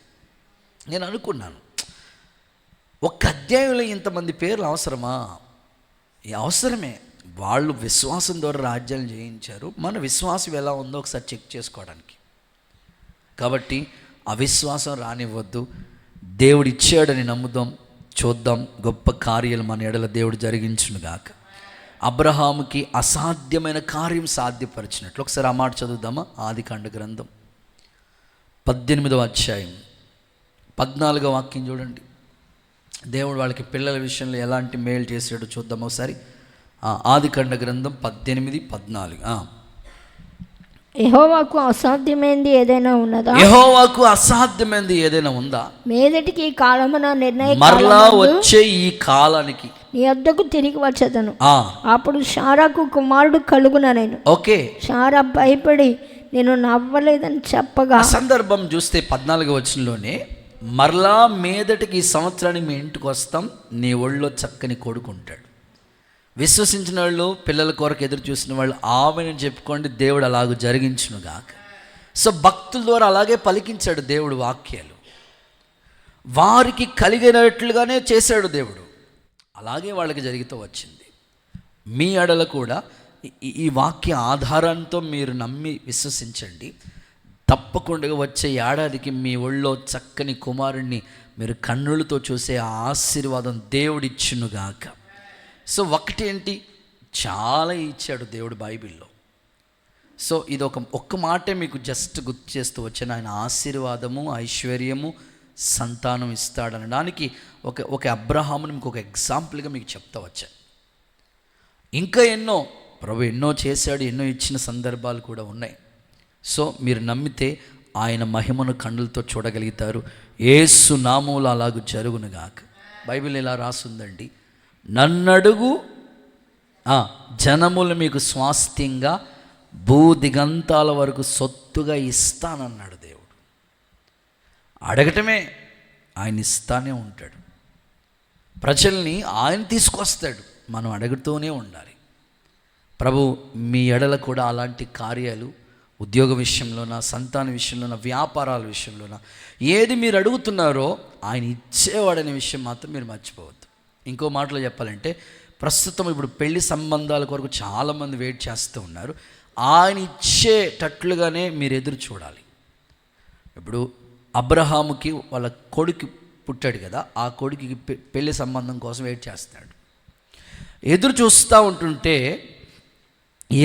నేను అనుకున్నాను, ఒక్క అధ్యాయంలో ఇంతమంది పేర్లు అవసరమా? అవసరమే. వాళ్ళు విశ్వాసం ద్వారా రాజ్యాలు జయించారు. మన విశ్వాసం ఎలా ఉందో ఒకసారి చెక్ చేసుకోవడానికి. కాబట్టి అవిశ్వాసం రానివ్వద్దు. దేవుడు ఇచ్చాడని నమ్ముదాం, చూద్దాం గొప్ప కార్యాలు మన ఎడల దేవుడు జరిగించునుగాక. అబ్రహాముకి అసాధ్యమైన కార్యం సాధ్యపరిచినట్లు ఒకసారి ఆ మాట చదువుదామా? ఆదికాండ గ్రంథం 18వ అధ్యాయం 14వ వాక్యం చూడండి. దేవుడు వాళ్ళకి పిల్లల విషయంలో ఎలాంటి మేలు చేశాడో చూద్దాం ఒకసారి. ఆదికాండ గ్రంథం 18:14. యెహోవాకు అసాధ్యమైనది ఏదైనా ఉన్నదా? యెహోవాకు అసాధ్యమైనది ఏదైనా ఉందా? మీదటికి ఈ కాలమున నిర్ణయ మరలా వచ్చే ఈ కాలానికి నీ వద్దకు తిరిగి వచ్చేదను. అప్పుడు శారాకు కుమారుడు కలుగుననెను. ఓకే, శారా భయపడి నేను నవ్వలేదని చెప్పగా. ఆ సందర్భం చూస్తే 14వ వచనంలోనే, మరలా మీదటికి ఈ సంవత్సరానికి మీ ఇంటికి వస్తాం, నీ ఒళ్ళో చక్కని కొడుకుంటాడు. విశ్వసించిన వాళ్ళు, పిల్లల కొరకు ఎదురు చూసిన వాళ్ళు ఆమెను చెప్పుకోండి, దేవుడు అలాగ జరిగించునుగాక. సో భక్తుల ద్వారా అలాగే పలికించాడు దేవుడు వాక్యాలు, వారికి కలిగినట్లుగానే చేశాడు దేవుడు, అలాగే వాళ్ళకి జరుగుతూ వచ్చింది. మీ ఎడల కూడా ఈ వాక్య ఆధారంతో మీరు నమ్మి విశ్వసించండి, తప్పకుండా వచ్చే ఏడాదికి మీ ఒళ్ళో చక్కని కుమారుణ్ణి మీరు కన్నులతో చూసే ఆశీర్వాదం దేవుడిచ్చునుగాక. సో ఒకటి ఏంటి, చాలా ఇచ్చాడు దేవుడు బైబిల్లో. సో ఇది ఒక్క మాటే మీకు జస్ట్ గుర్తు చేస్తూ వచ్చాను, ఆయన ఆశీర్వాదము, ఐశ్వర్యము, సంతానం ఇస్తాడనడానికి ఒక అబ్రహాముని మీకు ఒక ఎగ్జాంపుల్గా మీకు చెప్తా వచ్చాను. ఇంకా ఎన్నో ప్రభు ఎన్నో చేశాడు, ఎన్నో ఇచ్చిన సందర్భాలు కూడా ఉన్నాయి. సో మీరు నమ్మితే ఆయన మహిమను కన్నులతో చూడగలుగుతారు. యేసు నామములో అలాగూ జరుగునుగాక. బైబిల్ ఇలా రాసుందండి, నన్నడుగు జనములు మీకు స్వాస్థ్యంగా భూదిగంతాల వరకు సొత్తుగా ఇస్తానన్నాడు దేవుడు. అడగటమే, ఆయన ఇస్తానే ఉంటాడు. ప్రజల్ని ఆయన తీసుకొస్తాడు, మనం అడుగుతూనే ఉండాలి. ప్రభు మీ ఎడల కూడా అలాంటి కార్యాలు, ఉద్యోగ విషయంలోన, సంతాన విషయంలోన, వ్యాపారాల విషయంలోన, ఏది మీరు అడుగుతున్నారో ఆయన ఇచ్చేవాడనే విషయం మాత్రం మీరు మర్చిపోవద్దు. ఇంకో మాటలో చెప్పాలంటే, ప్రస్తుతం ఇప్పుడు పెళ్లి సంబంధాల కొరకు చాలామంది వెయిట్ చేస్తూ ఉన్నారు. ఆయన ఇచ్చేటట్లుగానే మీరు ఎదురు చూడాలి. ఇప్పుడు అబ్రహాముకి వాళ్ళ కొడుకు పుట్టాడు కదా, ఆ కొడుకుకి పెళ్లి సంబంధం కోసం వెయిట్ చేస్తున్నాడు. ఎదురు చూస్తూ ఉంటుంటే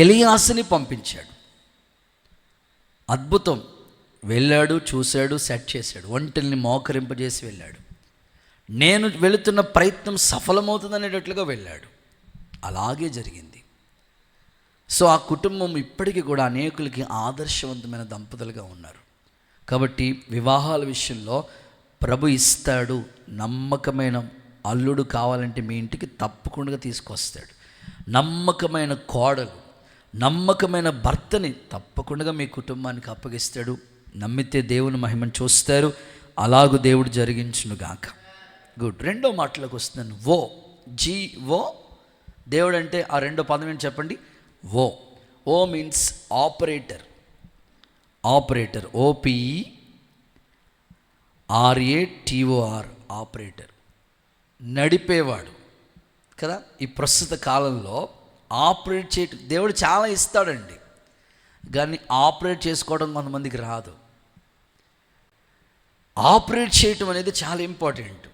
ఎలియాసుని పంపించాడు. అద్భుతం, వెళ్ళాడు, చూశాడు, సెట్ చేశాడు, ఒంటెల్ని మోకరింపజేసి వెళ్ళాడు. నేను వెళుతున్న ప్రయత్నం సఫలమవుతుందనేటట్లుగా వెళ్ళాడు. అలాగే జరిగింది. సో ఆ కుటుంబం ఇప్పటికీ కూడా అనేకులకి ఆదర్శవంతమైన దంపతులుగా ఉన్నారు. కాబట్టి వివాహాల విషయంలో ప్రభు ఇస్తాడు. నమ్మకమైన అల్లుడు కావాలంటే మీ ఇంటికి తప్పకుండా తీసుకొస్తాడు. నమ్మకమైన కోడలు, నమ్మకమైన భర్తని తప్పకుండా మీ కుటుంబానికి అప్పగిస్తాడు. నమ్మితే దేవుని మహిమను చూస్తారు. అలాగూ దేవుడు జరిగించునుగాక. గుడ్. రెండో మాటలోకి వస్తున్నాను. ఓ దేవుడు అంటే ఆ రెండో పదం ఏంటి చెప్పండి? O means operator. OPERATOR, operator, నడిపేవాడు కదా. ఈ ప్రస్తుత కాలంలో ఆపరేట్ చేయటం దేవుడు చాలా ఇస్తాడండి, కానీ ఆపరేట్ చేసుకోవడం కొంతమందికి రాదు. ఆపరేట్ చేయటం అనేది చాలా ఇంపార్టెంట్.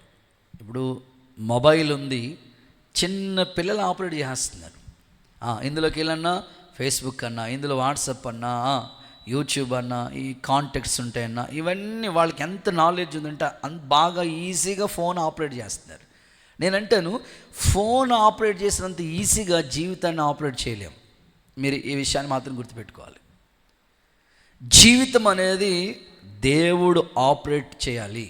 ఇప్పుడు మొబైల్ ఉంది, చిన్న పిల్లలు ఆపరేట్ చేస్తున్నారు. ఇందులోకి వెళ్ళన్నా ఫేస్బుక్ అన్నా, ఇందులో వాట్సాప్ అన్నా, యూట్యూబ్ అన్నా, ఈ కాంటాక్ట్స్ ఉంటాయన్నా, ఇవన్నీ వాళ్ళకి ఎంత నాలెడ్జ్ ఉందంటే అంత బాగా ఈజీగా ఫోన్ ఆపరేట్ చేస్తున్నారు. నేనంటాను, ఫోన్ ఆపరేట్ చేసినంత ఈజీగా జీవితాన్ని ఆపరేట్ చేయలేం. మీరు ఈ విషయాన్ని మాత్రం గుర్తుపెట్టుకోవాలి. జీవితం అనేది దేవుడు ఆపరేట్ చేయాలి,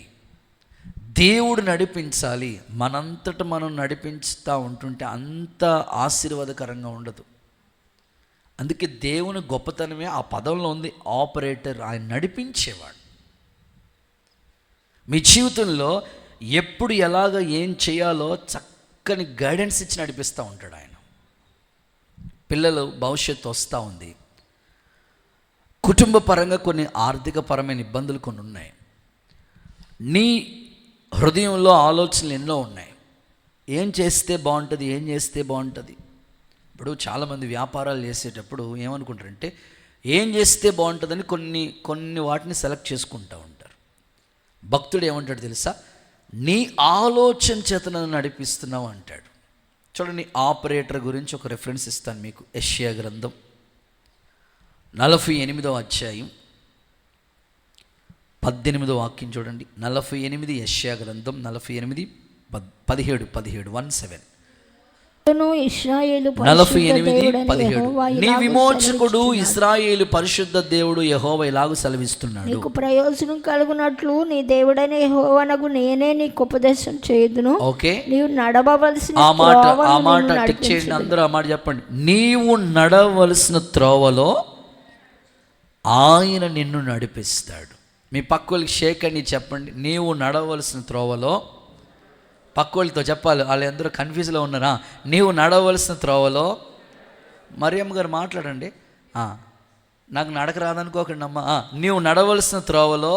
దేవుడు నడిపించాలి. మనంతట మనం నడిపించుతూ ఉంటుంటే అంత ఆశీర్వాదకరంగా ఉండదు. అందుకే దేవుని గొప్పతనమే ఆ పదంలో ఉంది, ఆపరేటర్. ఆయన నడిపించేవాడు. మీ జీవితంలో ఎప్పుడు ఎలాగ ఏం చేయాలో చక్కని గైడెన్స్ ఇచ్చి నడిపిస్తూ ఉంటాడు ఆయన. పిల్లలు భవిష్యత్తు వస్తూ ఉంది, కుటుంబ పరంగా కొన్ని ఆర్థిక పరమైన ఇబ్బందులు కొన్ని ఉన్నాయి, నీ హృదయంలో ఆలోచనలు ఎన్నో ఉన్నాయి. ఏం చేస్తే బాగుంటుంది. ఇప్పుడు చాలామంది వ్యాపారాలు చేసేటప్పుడు ఏమనుకుంటారంటే, ఏం చేస్తే బాగుంటుందని కొన్ని వాటిని సెలెక్ట్ చేసుకుంటూ ఉంటారు. భక్తుడు ఏమంటాడు తెలుసా? నీ ఆలోచన చేత నన్ను నడిపిస్తున్నావు అంటాడు. చూడండి, ఆపరేటర్ గురించి ఒక రెఫరెన్స్ ఇస్తాను మీకు. యెషయా గ్రంథం 48వ అధ్యాయం 18వ వాక్యం చూడండి. 48, యెషయా గ్రంథం 48:17. నీ విమోచకుడు ఇశ్రాయేలు పరిశుద్ధ దేవుడు యెహోవా ఇలాగు సెలవిస్తున్నాడు, నీకు ప్రయోజనం కలుగునట్లు నీ దేవుడైన యెహోవానగు నేనే నీకు ఉపదేశం చేయుదును. ఓకే, నీవు నడవవలసిన ఆ మాట టిక్ చేయండి అందరూ. ఆ మాట చెప్పండి. నీవు నడవలసిన త్రోవలో ఆయన నిన్ను నడిపిస్తాడు. మీ పక్కోళ్ళకి షేక్ అని చెప్పండి, నీవు నడవలసిన త్రోవలో. పక్కోళ్ళతో చెప్పాలి, వాళ్ళు అందరూ కన్ఫ్యూజ్లో ఉన్నారా. నీవు నడవలసిన త్రోవలో. మరియమ్మ గారు మాట్లాడండి. నాకు నడక రాదనుకోకండి అమ్మ. నీవు నడవలసిన త్రోవలో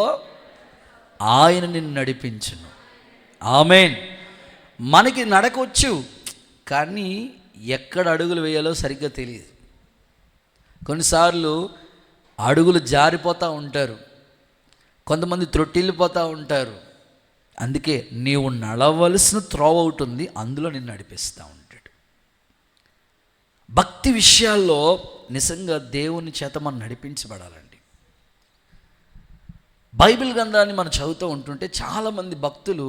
ఆయన నిన్ను నడిపించును. ఆమేన్. మనకి నడకొచ్చు, కానీ ఎక్కడ అడుగులు వేయాలో సరిగ్గా తెలియదు. కొన్నిసార్లు అడుగులు జారిపోతూ ఉంటారు, కొంతమంది త్రొట్టిల్లిపోతూ ఉంటారు. అందుకే నీవు నడవలసిన త్రోవ ఒకటి ఉంది, అందులో నిన్ను నడిపిస్తూ ఉంటాడు. భక్తి విషయాల్లో నిజంగా దేవుని చేత మనం నడిపించబడాలండి. బైబిల్ గ్రంథాన్ని మనం చదువుతూ ఉంటుంటే చాలామంది భక్తులు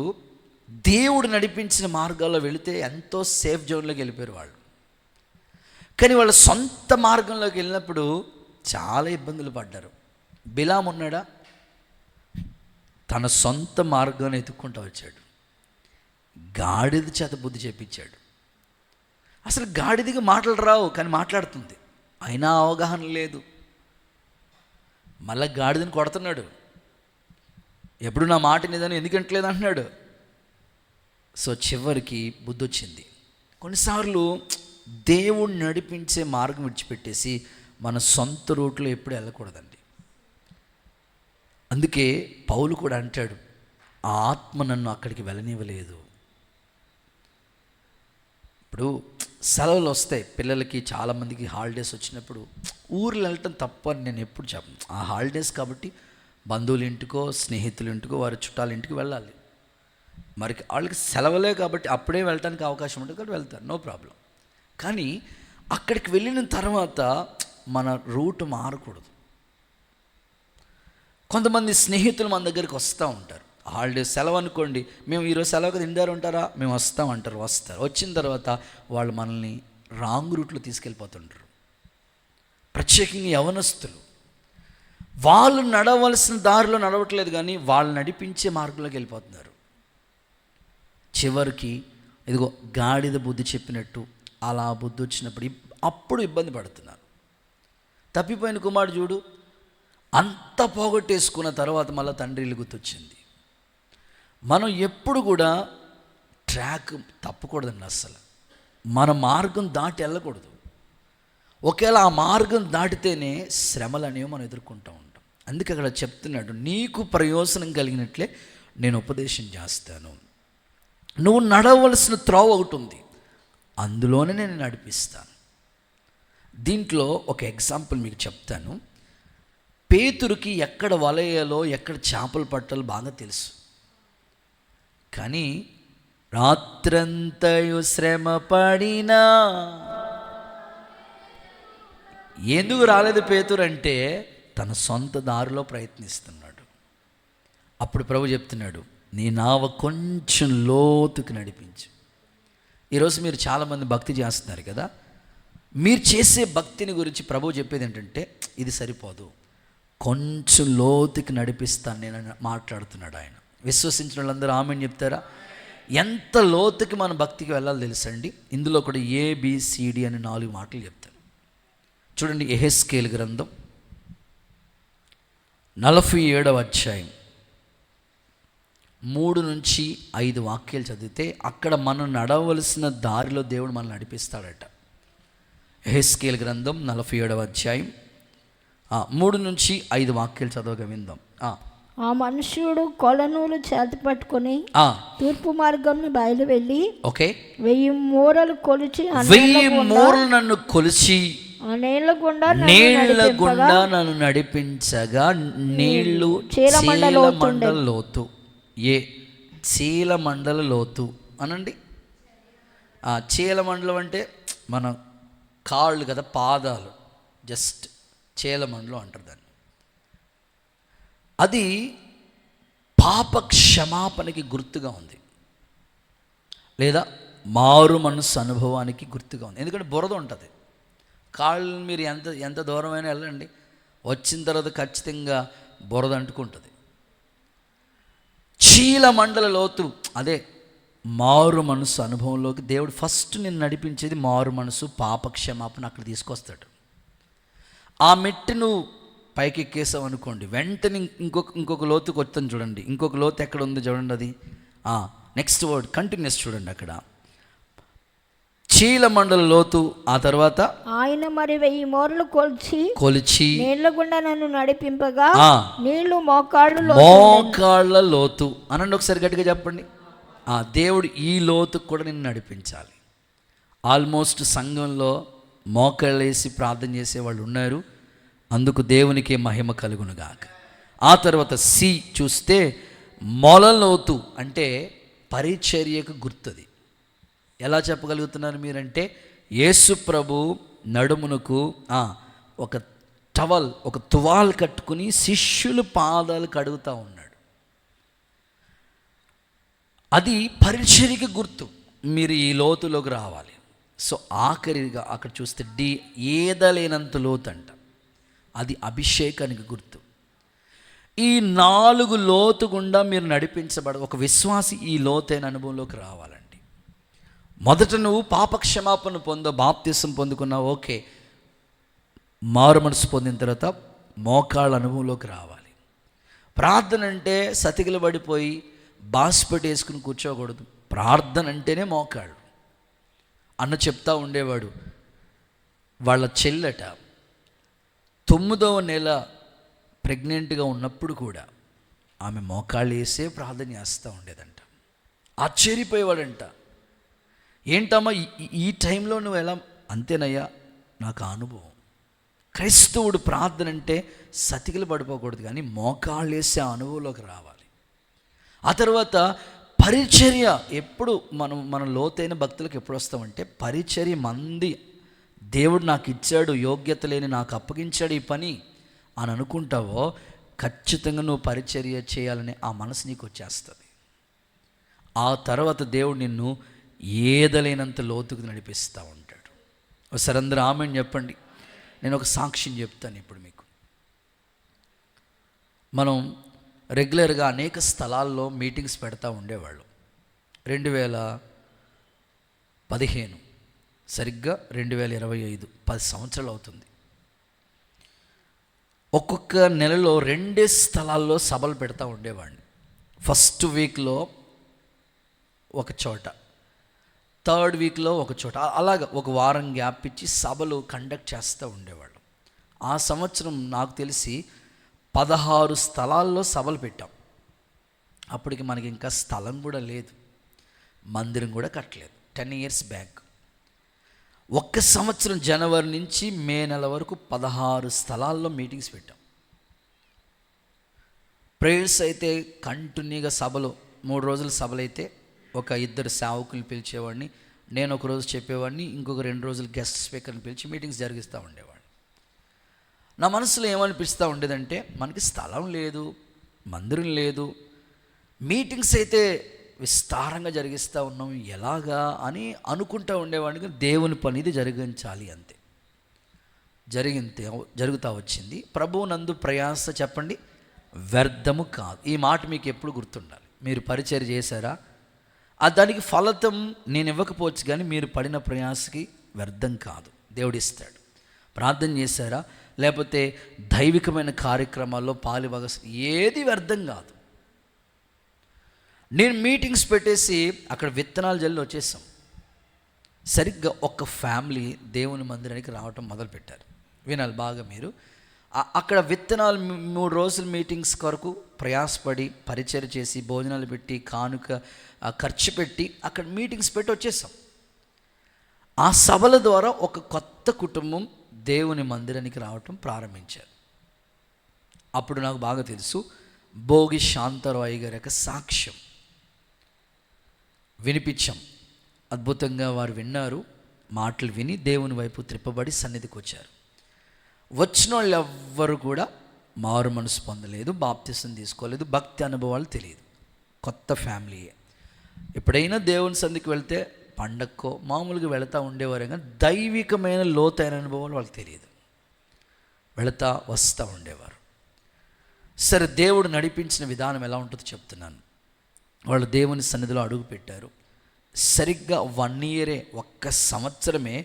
దేవుడు నడిపించిన మార్గాల్లో వెళితే ఎంతో సేఫ్ జోన్లోకి వెళ్ళిపోయారు వాళ్ళు. కానీ వాళ్ళ సొంత మార్గంలోకి వెళ్ళినప్పుడు చాలా ఇబ్బందులు పడ్డారు. బిలాము ఉన్నాడా, తన సొంత మార్గాన్ని ఎత్తుక్కుంటూ వచ్చాడు. గాడిద చేత బుద్ధి చెప్పించాడు. అసలు గాడిదికి మాటలు రావు, కానీ మాట్లాడుతుంది. అయినా అవగాహన లేదు. మళ్ళీ గాడిదని కొడుతున్నాడు. ఎప్పుడు నా మాట నిదని ఎందుకంటలేదు అంటున్నాడు. సో చివరికి బుద్ధి వచ్చింది. కొన్నిసార్లు దేవుడు నడిపించే మార్గం విడిచిపెట్టేసి మన సొంత రూట్లో ఎప్పుడు వెళ్ళకూడదండి. అందుకే పౌలు కూడా అంటాడు, ఆ ఆత్మ నన్ను అక్కడికి వెళ్ళనివ్వలేదు. ఇప్పుడు సెలవులు వస్తాయి పిల్లలకి, చాలామందికి హాలిడేస్ వచ్చినప్పుడు ఊర్లు వెళ్ళటం తప్ప అని నేను ఎప్పుడు చెప్పను. ఆ హాలిడేస్ కాబట్టి బంధువుల ఇంటికో స్నేహితుల ఇంటికో వారి చుట్టాల ఇంటికి వెళ్ళాలి. మరి వాళ్ళకి సెలవులే కాబట్టి అప్పుడే వెళ్ళటానికి అవకాశం ఉంటుంది కాబట్టి వెళ్తారు, నో ప్రాబ్లం. కానీ అక్కడికి వెళ్ళిన తర్వాత మన రూట్ మారకూడదు. కొంతమంది స్నేహితులు మన దగ్గరికి వస్తూ ఉంటారు. హాలిడేస్ సెలవు అనుకోండి, మేము ఈరోజు సెలవు కదా ఇండారు ఉంటారా, మేము వస్తాం అంటారు. వస్తారు, వచ్చిన తర్వాత వాళ్ళు మనల్ని రాంగ్ రూట్లో తీసుకెళ్ళిపోతుంటారు. ప్రత్యేకంగా యవనస్తులు వాళ్ళు నడవలసిన దారిలో నడవట్లేదు, కానీ వాళ్ళు నడిపించే మార్గంలోకి వెళ్ళిపోతున్నారు. చివరికి ఇదిగో గాడిద బుద్ధి చెప్పినట్టు అలా బుద్ధి వచ్చినప్పుడు అప్పుడు ఇబ్బంది పడుతున్నారు. తప్పిపోయిన కుమారుడు చూడు, అంత పోగొట్టేసుకున్న తర్వాత మళ్ళీ తండ్రి ఇల్లు గుర్తొచ్చింది. మనం ఎప్పుడు కూడా ట్రాక్ తప్పకూడదండి. అస్సలు మన మార్గం దాటి వెళ్ళకూడదు. ఒకవేళ ఆ మార్గం దాటితేనే శ్రమలు అనేవి మనం ఎదుర్కొంటూ ఉంటాం. అందుకే అక్కడ చెప్తున్నాడు, నీకు ప్రయోజనం కలిగినట్లే నేను ఉపదేశం చేస్తాను. నువ్వు నడవలసిన త్రోవ ఒకటి ఉంది, అందులోనే నేను నడిపిస్తాను. దీంట్లో ఒక ఎగ్జాంపుల్ మీకు చెప్తాను. పేతురుకి ఎక్కడ వలయాలో ఎక్కడ చేపలు పట్టాలో బాగా తెలుసు. కానీ రాత్రంతయు శ్రమ పడినా ఎందుకు రాలేదు పేతురు అంటే తన సొంత దారిలో ప్రయత్నిస్తున్నాడు. అప్పుడు ప్రభు చెప్తున్నాడు, నీ నావ కొంచెం లోతుకి నడిపించు. ఈరోజు మీరు చాలామంది భక్తి చేస్తున్నారు కదా, మీరు చేసే భక్తిని గురించి ప్రభు చెప్పేది ఏంటంటే ఇది సరిపోదు, కొంచెం లోతుకి నడిపిస్తాను నేను మాట్లాడుతున్నాడు ఆయన. విశ్వసించిన వాళ్ళందరూ ఆమెన్ చెప్తారా? ఎంత లోతుకి మన భక్తికి వెళ్ళాలి తెలుసండి. ఇందులో కూడా ABCD అని 4 మాటలు చెప్తాను. చూడండి, యెహెజ్కేలు గ్రంథం 47వ అధ్యాయం 3 నుంచి 5 వాక్యాలు చదివితే అక్కడ మనం నడవలసిన దారిలో దేవుడు మనల్ని నడిపిస్తాడట. యెహెజ్కేలు గ్రంథం 47వ అధ్యాయం 3 నుంచి 5 వాక్యాలు చదవగా విందాం. ఆ మనుష్యుడు కొలనూలు చేతి పట్టుకొని తూర్పు మార్గం బయలు వెళ్ళి 1000 మూరలు కొలిచి 1000 మూరలు నన్ను కొలిచి నీళ్ళ గుండా నన్ను నడిపించగా నీళ్లు చీలమండల లోతు. చీలమండల లోతు అనండి. చీలమండలం అంటే మన కాళ్ళు కదా, పాదాలు, జస్ట్ చీలమండలం అంటారు దాన్ని. అది పాప క్షమాపణకి గుర్తుగా ఉంది, లేదా మారు మనసు అనుభవానికి గుర్తుగా ఉంది. ఎందుకంటే బురద ఉంటుంది. కాళ్ళు మీరు ఎంత దూరమైనా వెళ్ళండి, వచ్చిన తర్వాత ఖచ్చితంగా బురద అంటుకుంటుంది. చీలమండల లోతు అదే మారు మనసు అనుభవంలోకి దేవుడు ఫస్ట్ నేను నడిపించేది మారు మనసు, పాప క్షమాపణ అక్కడ తీసుకొస్తాడు. ఆ మెట్టు నువ్వు పైకి ఎక్కేసాం అనుకోండి, వెంటనే ఇంకొక లోతుకు వస్తాను చూడండి. ఇంకొక లోతు ఎక్కడ ఉంది చూడండి, అది నెక్స్ట్ వర్డ్ కంటిన్యూస్ చూడండి. అక్కడ చీలమండల లోతు, ఆ తర్వాత ఆయన మరి 1000 మోర్లు కొలిచి నీళ్ల గుండా నన్ను నడిపింపగా నీళ్లు మోకాళ్ళ లోతు అనండి. ఒకసారి గట్టిగా చెప్పండి. దేవుడు ఈ లోతుకు కూడా నిన్ను నడిపించాలి. ఆల్మోస్ట్ సంఘంలో మోకాళ్ళేసి ప్రార్థన చేసేవాళ్ళు ఉన్నారు. అందుకు దేవునికి మహిమ కలుగునుగాక. ఆ తర్వాత సి చూస్తే మొలలోతు అంటే పరిచర్యకు గుర్తుది. ఎలా చెప్పగలుగుతున్నారు మీరంటే, యేసు ప్రభు నడుమునకు ఒక టవల్, ఒక తువాల్ కట్టుకుని శిష్యులు పాదాలు కడుగుతూ ఉన్నాడు. అది పరిచర్యకు గుర్తు. మీరు ఈ లోతులోకి రావాలి. సో ఆఖరిగా అక్కడ చూస్తే ఏదలేనంత లోతు అంట, అది అభిషేకానికి గుర్తు. ఈ 4 లోతు గుండా మీరు ఒక విశ్వాసి ఈ లోతైన అనుభవంలోకి రావాలండి. మొదట నువ్వు పాపక్షమాపణ బాప్తిసం పొందుకున్నావు, ఓకే. మారు మనసు పొందిన తర్వాత మోకాళ్ళ అనుభవంలోకి రావాలి. ప్రార్థన అంటే సతికిలు పడిపోయి బాస్పెట్ వేసుకుని కూర్చోకూడదు. ప్రార్థన అంటేనే మోకాళ్ళు. అన్న చెప్తా ఉండేవాడు, వాళ్ళ చెల్లెట 9వ నెల ప్రెగ్నెంట్గా ఉన్నప్పుడు కూడా ఆమె మోకాళ్ళు వేసే ప్రార్థన చేస్తూ ఉండేదంట. ఆశ్చర్యపోయేవాడంట, ఏంటమ్మా ఈ టైంలో నువ్వు ఎలా? అంతేనయ్యా, నాకు అనుభవం. క్రైస్తవుడు ప్రార్థన అంటే సతికిలు పడిపోకూడదు, కానీ మోకాళ్ళు వేసే అనుభవంలోకి రావాలి. ఆ తర్వాత పరిచర్య. ఎప్పుడు మన లోతైన భక్తులకు ఎప్పుడు వస్తామంటే, పరిచర్య మంది దేవుడు నాకు ఇచ్చాడు, యోగ్యత లేని నాకు అప్పగించాడు ఈ పని అని అనుకుంటావో, ఖచ్చితంగా నువ్వు పరిచర్య చేయాలనే ఆ మనసు నీకు వచ్చేస్తుంది. ఆ తర్వాత దేవుడు నిన్ను ఏదలేనంత లోతుకు నడిపిస్తూ ఉంటాడు. ఒకసారి అందరూ ఆమెను చెప్పండి. నేను ఒక సాక్ష్యం చెప్తాను ఇప్పుడు మీకు. మనం రెగ్యులర్గా అనేక స్థలాల్లో మీటింగ్స్ పెడతా ఉండేవాళ్ళు. 2015 సరిగ్గా 2025 10 సంవత్సరాలు అవుతుంది. ఒక్కొక్క నెలలో 2 స్థలాల్లో సభలు పెడతా ఉండేవాడిని. ఫస్ట్ వీక్లో ఒక చోట, థర్డ్ వీక్లో ఒక చోట, అలాగ ఒక వారం గ్యాప్ ఇచ్చి సభలు కండక్ట్ చేస్తూ ఉండేవాళ్ళు. ఆ సంవత్సరం నాకు తెలిసి 16 స్థలాల్లో సభలు పెట్టాం. అప్పటికి మనకి ఇంకా స్థలం కూడా లేదు, మందిరం కూడా కట్టలేదు. 10 years బ్యాక్. ఒక్క సంవత్సరం జనవరి నుంచి మే నెల వరకు 16 స్థలాల్లో మీటింగ్స్ పెట్టాం. ప్రేయర్స్ అయితే కంటిన్యూగా సభలు, 3 రోజుల సభలు అయితే ఒక 2 సేవకులు పిలిచేవాడిని, నేను ఒక రోజు చెప్పేవాడిని, ఇంకొక 2 రోజులు గెస్ట్ స్పీకర్ని పిలిచి మీటింగ్స్ జరిగిస్తూ ఉండేవాడిని. నా మనసులో ఏమనిపిస్తూ ఉండేదంటే, మనకి స్థలం లేదు, మందిరం లేదు, మీటింగ్స్ అయితే విస్తారంగా జరిగిస్తూ ఉన్నాం, ఎలాగా అని అనుకుంటూ ఉండేవాడిని. దేవుని పని ఇది జరిగించాలి, అంతే. జరుగుతూ వచ్చింది. ప్రభువు నందు ప్రయాస చెప్పండి వ్యర్థము కాదు. ఈ మాట మీకు ఎప్పుడు గుర్తుండాలి. మీరు పరిచర్య చేశారా, దానికి ఫలితం నేను ఇవ్వకపోవచ్చు, కానీ మీరు పడిన ప్రయాసకి వ్యర్థం కాదు, దేవుడిస్తాడు. ప్రార్థన చేశారా, లేకపోతే దైవికమైన కార్యక్రమాల్లో పాలుభాగ, ఏది వ్యర్థం కాదు. నేను మీటింగ్స్ పెట్టేసి అక్కడ విత్తనాలు జల్లి వచ్చేసాం. సరిగ్గా ఒక ఫ్యామిలీ దేవుని మందిరానికి రావటం మొదలుపెట్టారు. వినాలి బాగా మీరు. అక్కడ విత్తనాలు 3 రోజుల మీటింగ్స్ కొరకు ప్రయాసపడి పరిచర్య చేసి భోజనాలు పెట్టి కానుక ఖర్చు పెట్టి అక్కడ మీటింగ్స్ పెట్టి వచ్చేసాం. ఆ సభల ద్వారా ఒక కొత్త కుటుంబం దేవుని మందిరానికి రావటం ప్రారంభించారు. అప్పుడు నాకు బాగా తెలుసు, భోగి శాంతారావు గారి యొక్క సాక్ష్యం వినిపించాం. అద్భుతంగా వారు విన్నారు. మాటలు విని దేవుని వైపు త్రిప్పబడి సన్నిధికి వచ్చారు. వచ్చిన వాళ్ళు ఎవ్వరు కూడా మారు మనసు పొందలేదు, బాప్తిసం తీసుకోలేదు, భక్తి అనుభవాలు తెలియదు. కొత్త ఫ్యామిలీయే. ఎప్పుడైనా దేవుని సన్నిధికి వెళ్తే పండక్కో మామూలుగా వెళతా ఉండేవారే, కానీ దైవికమైన లోతైన అనుభవాలు వాళ్ళకి తెలియదు. వెళతా వస్తూ ఉండేవారు. సరే, దేవుడు నడిపించిన విధానం ఎలా ఉంటుందో చెప్తున్నాను. వాళ్ళు దేవుని సన్నిధిలో అడుగు పెట్టారు. సరిగ్గా 1 year, 1 సంవత్సరమే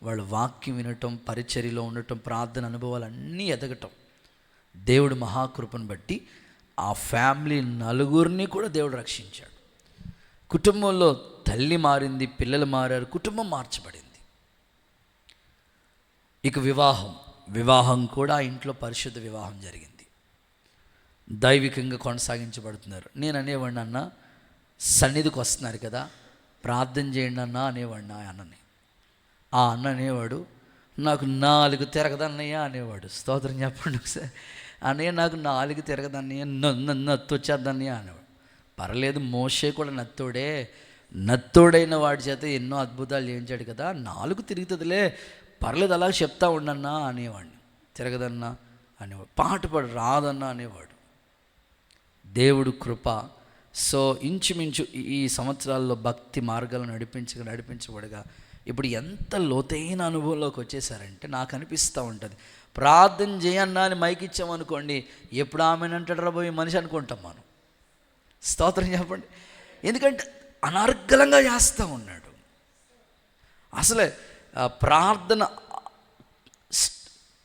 వాళ్ళు వాక్యం వినటం, పరిచర్యలో ఉండటం, ప్రార్థన అనుభవాలు అన్నీ ఎదగటం. దేవుడు మహాకృపను బట్టి ఆ ఫ్యామిలీ నలుగురిని కూడా దేవుడు రక్షించాడు. కుటుంబంలో తల్లి మారింది, పిల్లలు మారారు, కుటుంబం మార్చబడింది. ఇక వివాహం కూడా ఆ ఇంట్లో పరిశుద్ధ వివాహం జరిగింది. దైవికంగా కొనసాగించబడుతున్నారు. నేను అనేవాడిని, అన్న సన్నిధికి వస్తున్నారు కదా, ప్రార్థన చేయండి అన్న అనేవాడిని ఆ అన్నని. ఆ అన్న అనేవాడు, నాకు 4 తిరగదన్నయ్య అనేవాడు. స్తోత్రం చెప్పండి ఒకసారి. అన్నయ్య నాకు 4 తిరగదన్నయ్య, నత్తు వచ్చేద్దన్నయ్య అనేవాడు. పర్లేదు, మోషే కూడా నత్తోడైన వాడి చేత ఎన్నో అద్భుతాలు చేయించాడు కదా, 4 తిరుగుతుందిలే, పర్లేదు అలా చెప్తా ఉండన్నా అనేవాడిని. తిరగదన్నా అనేవాడు. పాట పాడు రాదన్నా అనేవాడు. దేవుడు కృప. సో ఇంచుమించు ఈ సంవత్సరాల్లో భక్తి మార్గాలను నడిపించబడగా ఇప్పుడు ఎంత లోతైన అనుభవంలోకి వచ్చేసారంటే నాకు అనిపిస్తూ ఉంటుంది, ప్రార్థన చేయన్నా అని మైక్ ఇచ్చామనుకోండి, ఎప్పుడు ఆమెనంటాడు రాబోయే మనిషి అనుకుంటాం మనం. స్తోత్రం చెప్పండి. ఎందుకంటే అనర్గళంగా చేస్తూ ఉన్నాడు. అసలే ప్రార్థన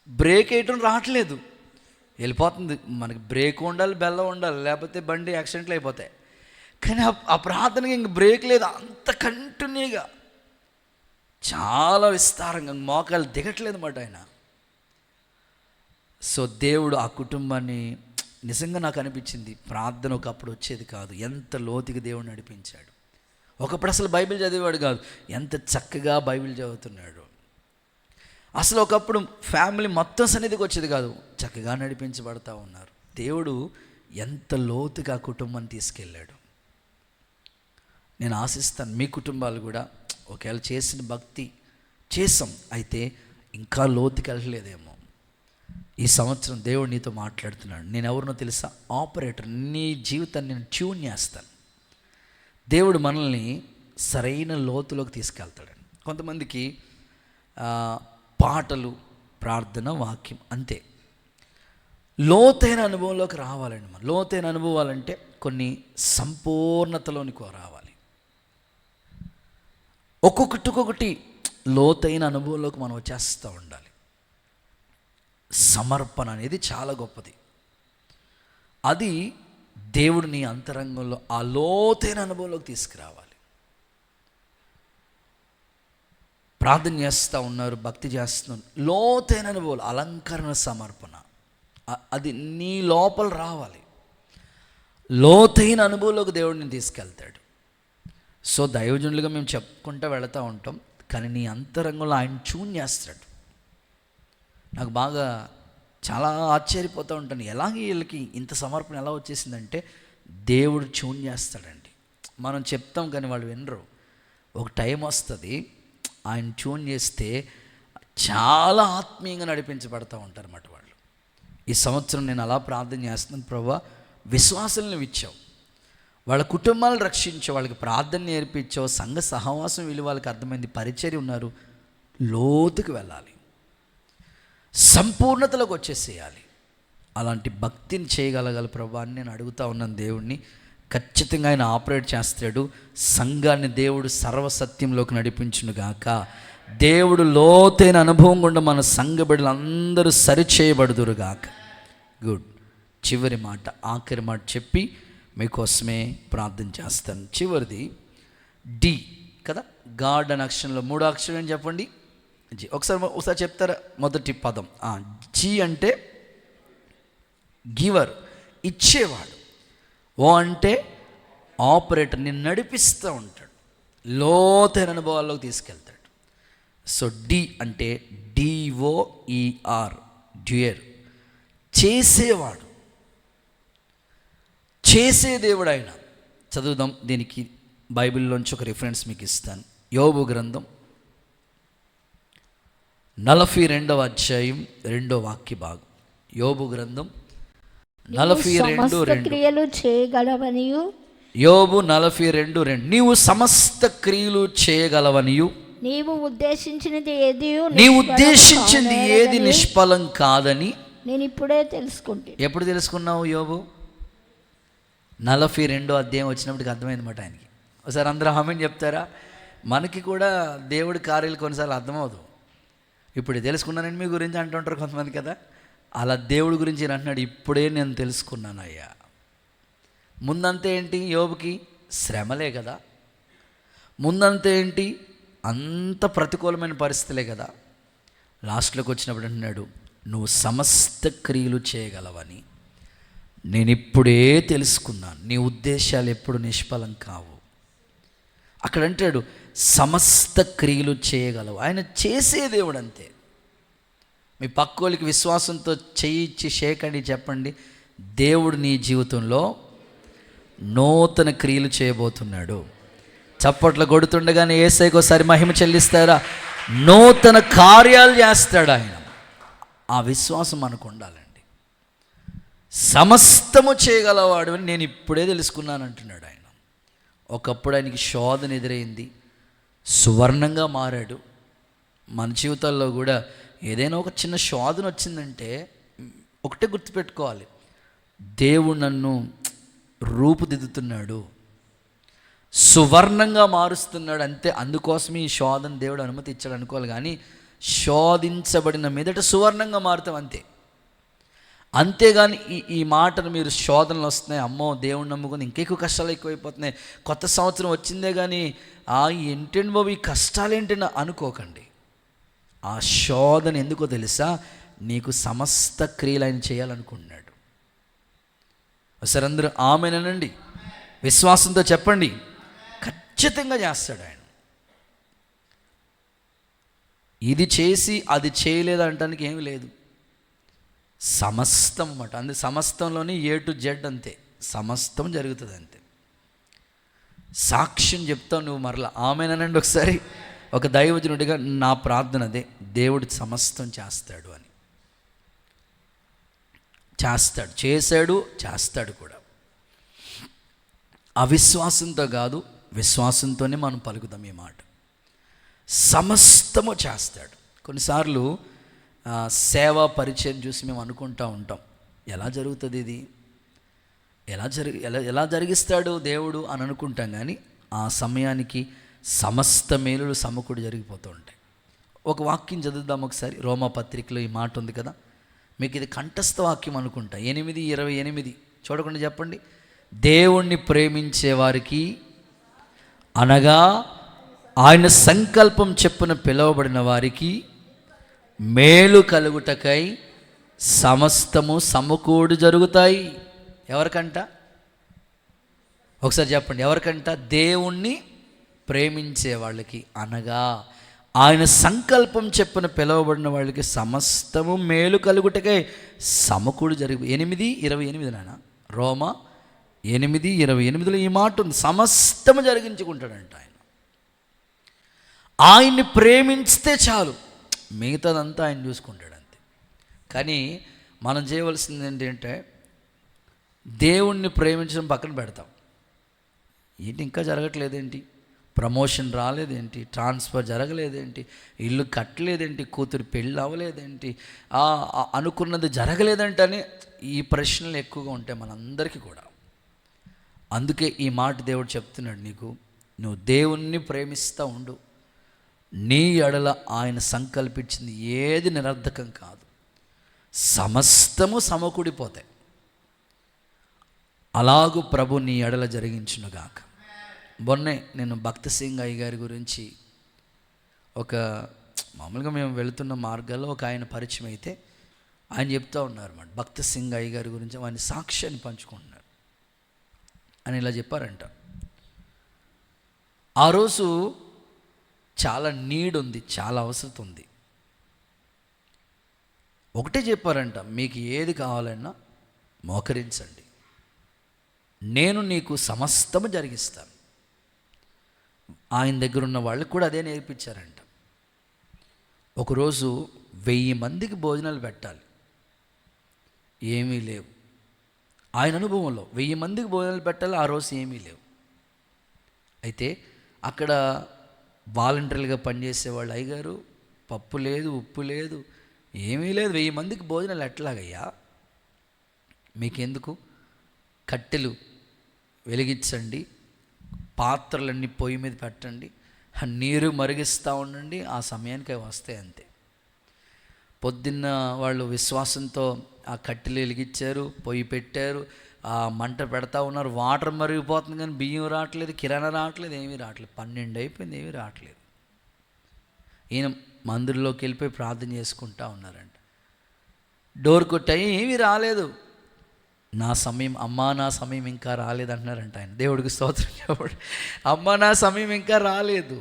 బ్రేక్ వేయటం రావట్లేదు, వెళ్ళిపోతుంది. మనకి బ్రేక్ ఉండాలి, బెల్లం ఉండాలి, లేకపోతే బండి యాక్సిడెంట్లు అయిపోతాయి. కానీ ఆ ప్రార్థనకి ఇంక బ్రేక్ లేదు, అంత కంటిన్యూగా చాలా విస్తారంగా మోకాలు దిగట్లేదు అన్నమాట ఆయన. సో దేవుడు ఆ కుటుంబాన్ని నిజంగా నాకు అనిపించింది, ప్రార్థన ఒకప్పుడు వచ్చేది కాదు, ఎంత లోతుగా దేవుడు నడిపించాడు. ఒకప్పుడు అసలు బైబిల్ చదివేవాడు కాదు, ఎంత చక్కగా బైబిల్ చదువుతున్నాడు. అసలు ఒకప్పుడు ఫ్యామిలీ మొత్తం సన్నిధికి వచ్చేది కాదు, చక్కగా నడిపించబడతా ఉన్నారు. దేవుడు ఎంత లోతుగా కుటుంబాన్ని తీసుకెళ్ళాడు. నేను ఆశిస్తాను మీ కుటుంబాలు కూడా ఒకవేళ చేసిన భక్తి చేసాం అయితే ఇంకా లోతుకి వెళ్ళలేదేమో. ఈ సంవత్సరం దేవుడు నీతో మాట్లాడుతున్నాడు. నేను ఎవరినో తెలుసా? ఆపరేటర్. నీ జీవితాన్ని నేను ట్యూన్ చేస్తాను. దేవుడు మనల్ని సరైన లోతులోకి తీసుకెళ్తాడు. కొంతమందికి పాటలు, ప్రార్థన, వాక్యం అంతే. లోతైన అనుభవంలోకి రావాలండి. మనం లోతైన అనుభవాలంటే కొన్ని సంపూర్ణతలోనికి రావాలి. ఒక్కొక్కటి లోతైన అనుభవంలోకి మనం వచ్చేస్తూ ఉండాలి. సమర్పణ అనేది చాలా గొప్పది. అది దేవుడిని అంతరంగంలో ఆ లోతైన అనుభవంలోకి తీసుకురావాలి. ప్రార్థన చేస్తూ ఉన్నారు, భక్తి చేస్తున్నారు, లోతైన అనుభవాలు, అలంకరణ, సమర్పణ, అది నీ లోపల రావాలి. లోతైన అనుభవంలోకి దేవుడిని తీసుకెళ్తాడు. సో దైవజనులుగా మేము చెప్పుకుంటూ వెళుతూ ఉంటాం, కానీ నీ అంతరంగంలో ఆయన ట్యూన్ చేస్తాడు. నాకు బాగా చాలా ఆశ్చర్యపోతూ ఉంటాను, ఎలాగ వీళ్ళకి ఇంత సమర్పణ ఎలా వచ్చేసిందంటే దేవుడు ట్యూన్ చేస్తాడండి. మనం చెప్తాం కానీ వాళ్ళు వినరు. ఒక టైం వస్తుంది, ఆయన ట్యూన్ చేస్తే చాలా ఆత్మీయంగా నడిపించబడతా ఉంటారు అన్నమాట వాళ్ళు. ఈ సంవత్సరం నేను అలా ప్రార్థన చేస్తున్నాను, ప్రభువా విశ్వాసాలను ఇచ్చావు, వాళ్ళ కుటుంబాలను రక్షించావు, వాళ్ళకి ప్రార్థన నేర్పించావు, సంఘ సహవాసం విలువ వాళ్ళకి అర్థమైంది, పరిచర్య ఉన్నారు, లోతుకు వెళ్ళాలి, సంపూర్ణతలోకి వచ్చేసేయాలి. అలాంటి భక్తిని చేయగలగాలి ప్రభువా అని నేను అడుగుతూ ఉన్నాను దేవుణ్ణి. ఖచ్చితంగా ఆయన ఆపరేట్ చేస్తాడు. సంఘాన్ని దేవుడు సర్వసత్యంలోకి నడిపించునుగాక. దేవుడు లోతైన అనుభవం గుండా మన సంఘ బిడ్డలందరూ సరిచేయబడుదురుగాక. గుడ్. చివరి మాట, ఆఖరి మాట చెప్పి మీకోసమే ప్రార్థన చేస్తాను. చివరిది డి కదా, గాడ్ అనే అక్షరంలో 3 అక్షరం ఏం చెప్పండి? జీ. ఒకసారి చెప్తారా? మొదటి పదం జీ అంటే గివర్, ఇచ్చేవాడు. ఓ అంటే ఆపరేటర్, నిన్ను నడిపిస్తూ ఉంటాడు, లోతైన అనుభవాల్లోకి తీసుకెళ్తాడు. సో డి అంటే డిఓఈఆర్, డ్యూయర్, చేసేవాడు, చేసే దేవుడు ఆయన. చదువుదాం. దీనికి బైబిల్లోంచి ఒక రిఫరెన్స్ మీకు ఇస్తాను. యోబు గ్రంథం 42వ అధ్యాయం 2వ వాక్య భాగం. యోబు గ్రంథం 42:2. క్రియలు చేయగలవనియు. యోబు 42:2. నీవు సమస్త క్రియలు చేయగలవనియు, నీవు ఉద్దేశించినది ఏది నిష్ఫలం కాదని నేను ఇప్పుడే తెలుసుకుంటాను. ఎప్పుడు తెలుసుకున్నావు యోబు? 42వ అధ్యాయం వచ్చినప్పటికి అర్థమైందన్నమాట ఆయనకి. ఒకసారి అందరూ ఆమేన్ చెప్తారా? మనకి కూడా దేవుడి కార్యాలు కొన్నిసార్లు అర్థమవుదు. ఇప్పుడు తెలుసుకున్నానని మీ గురించి అంటుంటారు కొంతమంది కదా, అలా దేవుడి గురించి నేను అంటున్నాడు, ఇప్పుడే నేను తెలుసుకున్నానయ్యా. ముందంతా ఏంటి యోబుకి? శ్రమలే కదా. ముందంతా ఏంటి? అంత ప్రతికూలమైన పరిస్థితులే కదా. లాస్ట్లోకి వచ్చినప్పుడు అంటున్నాడు, నువ్వు సమస్త క్రియలు చేయగలవని నేను ఇప్పుడే తెలుసుకున్నాను. నీ ఉద్దేశాలు ఎప్పుడు నిష్ఫలం కావు. అక్కడ అంటాడు సమస్త క్రియలు చేయగలవు. ఆయన చేసే దేవుడు అంతే. మీ పక్కోళ్ళకి విశ్వాసంతో చేయించి షేకండి, చెప్పండి, దేవుడు నీ జీవితంలో నూతన క్రియలు చేయబోతున్నాడు. చప్పట్లు కొడుతుండగానే యేసయ్యకు ఒకసారి మహిమ చెల్లిస్తారా? నూతన కార్యాలు చేస్తాడు ఆయన. ఆ విశ్వాసం మనకు ఉండాలండి. సమస్తము చేయగలవాడు అని నేను ఇప్పుడే తెలుసుకున్నాను అంటున్నాడు ఆయన. ఒకప్పుడు ఆయనకి శోధన ఎదురైంది, సువర్ణంగా మారాడు. మన జీవితాల్లో కూడా ఏదైనా ఒక చిన్న శోధన వచ్చిందంటే ఒకటే గుర్తుపెట్టుకోవాలి, దేవుడు నన్ను రూపుదిద్దుతున్నాడు, సువర్ణంగా మారుస్తున్నాడు అంతే. అందుకోసమే ఈ శోధన దేవుడు అనుమతి ఇచ్చాడు అనుకోవాలి. కానీ శోధించబడిన మీదట సువర్ణంగా మారుతాం అంతే. అంతేగాని ఈ మాటను మీరు శోధనలు వస్తున్నాయి, అమ్మో దేవుణ్ణి నమ్ముకుని ఇంకెక్కువ కష్టాలు ఎక్కువైపోతున్నాయి, కొత్త సంవత్సరం వచ్చిందే కానీ ఏంటండి బాబు ఈ కష్టాలు ఏంటని అనుకోకండి. ఆ శోధన ఎందుకో తెలుసా? నీకు సమస్త క్రియలు ఆయన చేయాలనుకుంటున్నాడు. ఒకసారి అందరూ ఆమేనండి విశ్వాసంతో చెప్పండి. ఖచ్చితంగా చేస్తాడు ఆయన. ఇది చేసి అది చేయలేదంటానికి ఏమీ లేదు. సమస్తం అన్నమాట. అందుకే సమస్తంలోని A to Z అంతే, సమస్తం జరుగుతుంది అంతే. సాక్ష్యం చెప్తావు నువ్వు మరలా. ఆమేనండి ఒకసారి. ఒక దైవజనుడిగా నా ప్రార్థన అదే, దేవుడు సమస్తం చేస్తాడు అని. చేస్తాడు, చేశాడు, చేస్తాడు కూడా. అవిశ్వాసంతో కాదు, విశ్వాసంతోనే మనం పలుకుతాం ఈ మాట. సమస్తము చేస్తాడు. కొన్నిసార్లు సేవా పరిచయం చూసి మేము అనుకుంటూ ఉంటాం, ఎలా జరుగుతుంది ఇది, ఎలా జరిగిస్తాడు దేవుడు అని అనుకుంటాం. కానీ ఆ సమయానికి సమస్త మేలులు సమకూడి జరిగిపోతూ ఉంటాయి. ఒక వాక్యం చదువుదాం ఒకసారి. రోమాపత్రికలో ఈ మాట ఉంది కదా, మీకు ఇది కంఠస్థ వాక్యం అనుకుంటా, 8:28. చూడకుండా చెప్పండి. దేవుణ్ణి ప్రేమించే వారికి అనగా ఆయన సంకల్పం చెప్పున పిలువబడిన వారికి మేలు కలుగుటకై సమస్తము సమకూడి జరుగుతాయి. ఎవరికంట? ఒకసారి చెప్పండి, ఎవరికంట? దేవుణ్ణి ప్రేమించే వాళ్ళకి, అనగా ఆయన సంకల్పం చెప్పున పిలువబడిన వాళ్ళకి సమస్తము మేలు కలుగుటకై సమకూడి జరిగి. 8:28 నాన్న, రోమా 8:28లో ఈ మాట ఉంది. సమస్తము జరిగించుకుంటాడంట ఆయన. ఆయన్ని ప్రేమించితే చాలు, మిగతాదంతా ఆయన చూసుకుంటాడు అంతే. కానీ మనం చేయవలసింది ఏంటంటే దేవుణ్ణి ప్రేమించడం పక్కన పెడతాం. ఏంటి ఇంకా జరగట్లేదేంటి, ప్రమోషన్ రాలేదేంటి, ట్రాన్స్ఫర్ జరగలేదేంటి, ఇల్లు కట్టలేదేంటి, కూతురు పెళ్ళి అవ్వలేదేంటి, అనుకున్నది జరగలేదంటే అని ఈ ప్రశ్నలు ఎక్కువగా ఉంటాయి మనందరికీ కూడా. అందుకే ఈ మాట దేవుడు చెప్తున్నాడు, నీకు నువ్వు దేవుణ్ణి ప్రేమిస్తూ ఉండు, నీ ఎడల ఆయన సంకల్పించింది ఏది నిరర్ధకం కాదు, సమస్తము సమకూడిపోతాయి. అలాగూ ప్రభు నీ ఎడల జరిగించునుగాక. మొన్నే నేను భక్త సింగ్ అయ్య గారి గురించి మామూలుగా మేము వెళుతున్న మార్గాల్లో ఒక ఆయన పరిచయం అయితే ఆయన చెప్తూ ఉన్నారు అన్నమాట. భక్త సింగ్ అయ్య గారి గురించి ఆయన సాక్ష్యాన్ని పంచుకుంటున్నారు. అని ఇలా చెప్పారంట, ఆ రోజు చాలా నీడ్ ఉంది, చాలా అవసరం ఉంది. ఒకటే చెప్పారంట, మీకు ఏది కావాలన్నా మోకరించండి, నేను నీకు సమస్తము జరిగిస్తాను. ఆయన దగ్గర ఉన్న వాళ్ళకి కూడా అదే నేర్పించారంట. ఒకరోజు 1000 మందికి భోజనాలు పెట్టాలి, ఏమీ లేవు. ఆయన అనుభవంలో 1000 మందికి భోజనాలు పెట్టాలి, ఆ రోజు ఏమీ లేవు. అయితే అక్కడ వాలంటీర్లుగా పనిచేసేవాళ్ళు, అయ్యగారు పప్పు లేదు, ఉప్పు లేదు, ఏమీ లేదు, 1000 మందికి భోజనాలు ఎట్లాగయ్యా, మీకెందుకు, కట్టెలు వెలిగించండి, పాత్రలన్నీ పొయ్యి మీద పెట్టండి, నీరు మరిగిస్తూ ఉండండి, ఆ సమయానికి అవి వస్తాయి అంతే. పొద్దున్న వాళ్ళు విశ్వాసంతో ఆ కట్టెలు వెలిగించారు, పొయ్యి పెట్టారు, ఆ మంట పెడతా ఉన్నారు. వాటర్ మరిగిపోతుంది కానీ బియ్యం రావట్లేదు, కిరాణా రావట్లేదు, ఏమీ రావట్లేదు. 12 అయిపోయింది, ఏమీ రావట్లేదు. ఈయన మందిరంలోకి వెళ్ళిపోయి ప్రార్థన చేసుకుంటా ఉన్నారంట. డోర్ కొట్టాయి, ఏమీ రాలేదు. నా సమయం, అమ్మా నా సమయం ఇంకా రాలేదు అంటున్నారంట ఆయన. దేవుడికి స్తోత్రం చెప్పండి. అమ్మా నా సమయం ఇంకా రాలేదు.